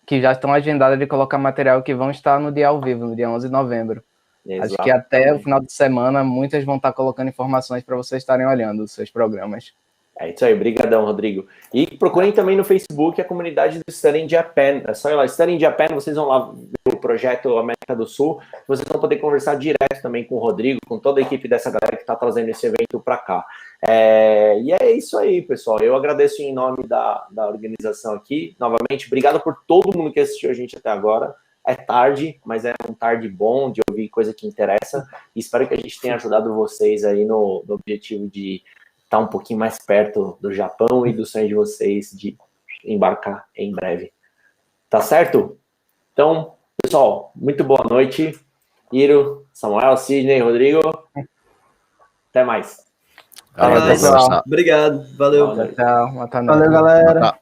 que já estão agendadas de colocar material que vão estar no dia ao vivo, no dia 11 de novembro. Exatamente. Acho que até o final de semana, muitas vão estar colocando informações para vocês estarem olhando os seus programas. É isso aí, brigadão, Rodrigo. E procurem também no Facebook a comunidade do Study in Japan. É só ir lá, Study in Japan, vocês vão lá ver o projeto América do Sul, vocês vão poder conversar direto também com o Rodrigo, com toda a equipe dessa galera que está trazendo esse evento para cá. E é isso aí, pessoal. Eu agradeço em nome da organização aqui. Novamente, obrigado por todo mundo que assistiu a gente até agora. É tarde, mas é um tarde bom de ouvir coisa que interessa. E espero que a gente tenha ajudado vocês aí no objetivo de estar um pouquinho mais perto do Japão e do sonho de vocês de embarcar em breve. Tá certo? Então, pessoal, muito boa noite. Hiro, Samuel, Sidney, Rodrigo. Até mais. Obrigado, valeu. Tchau, Valeu, galera.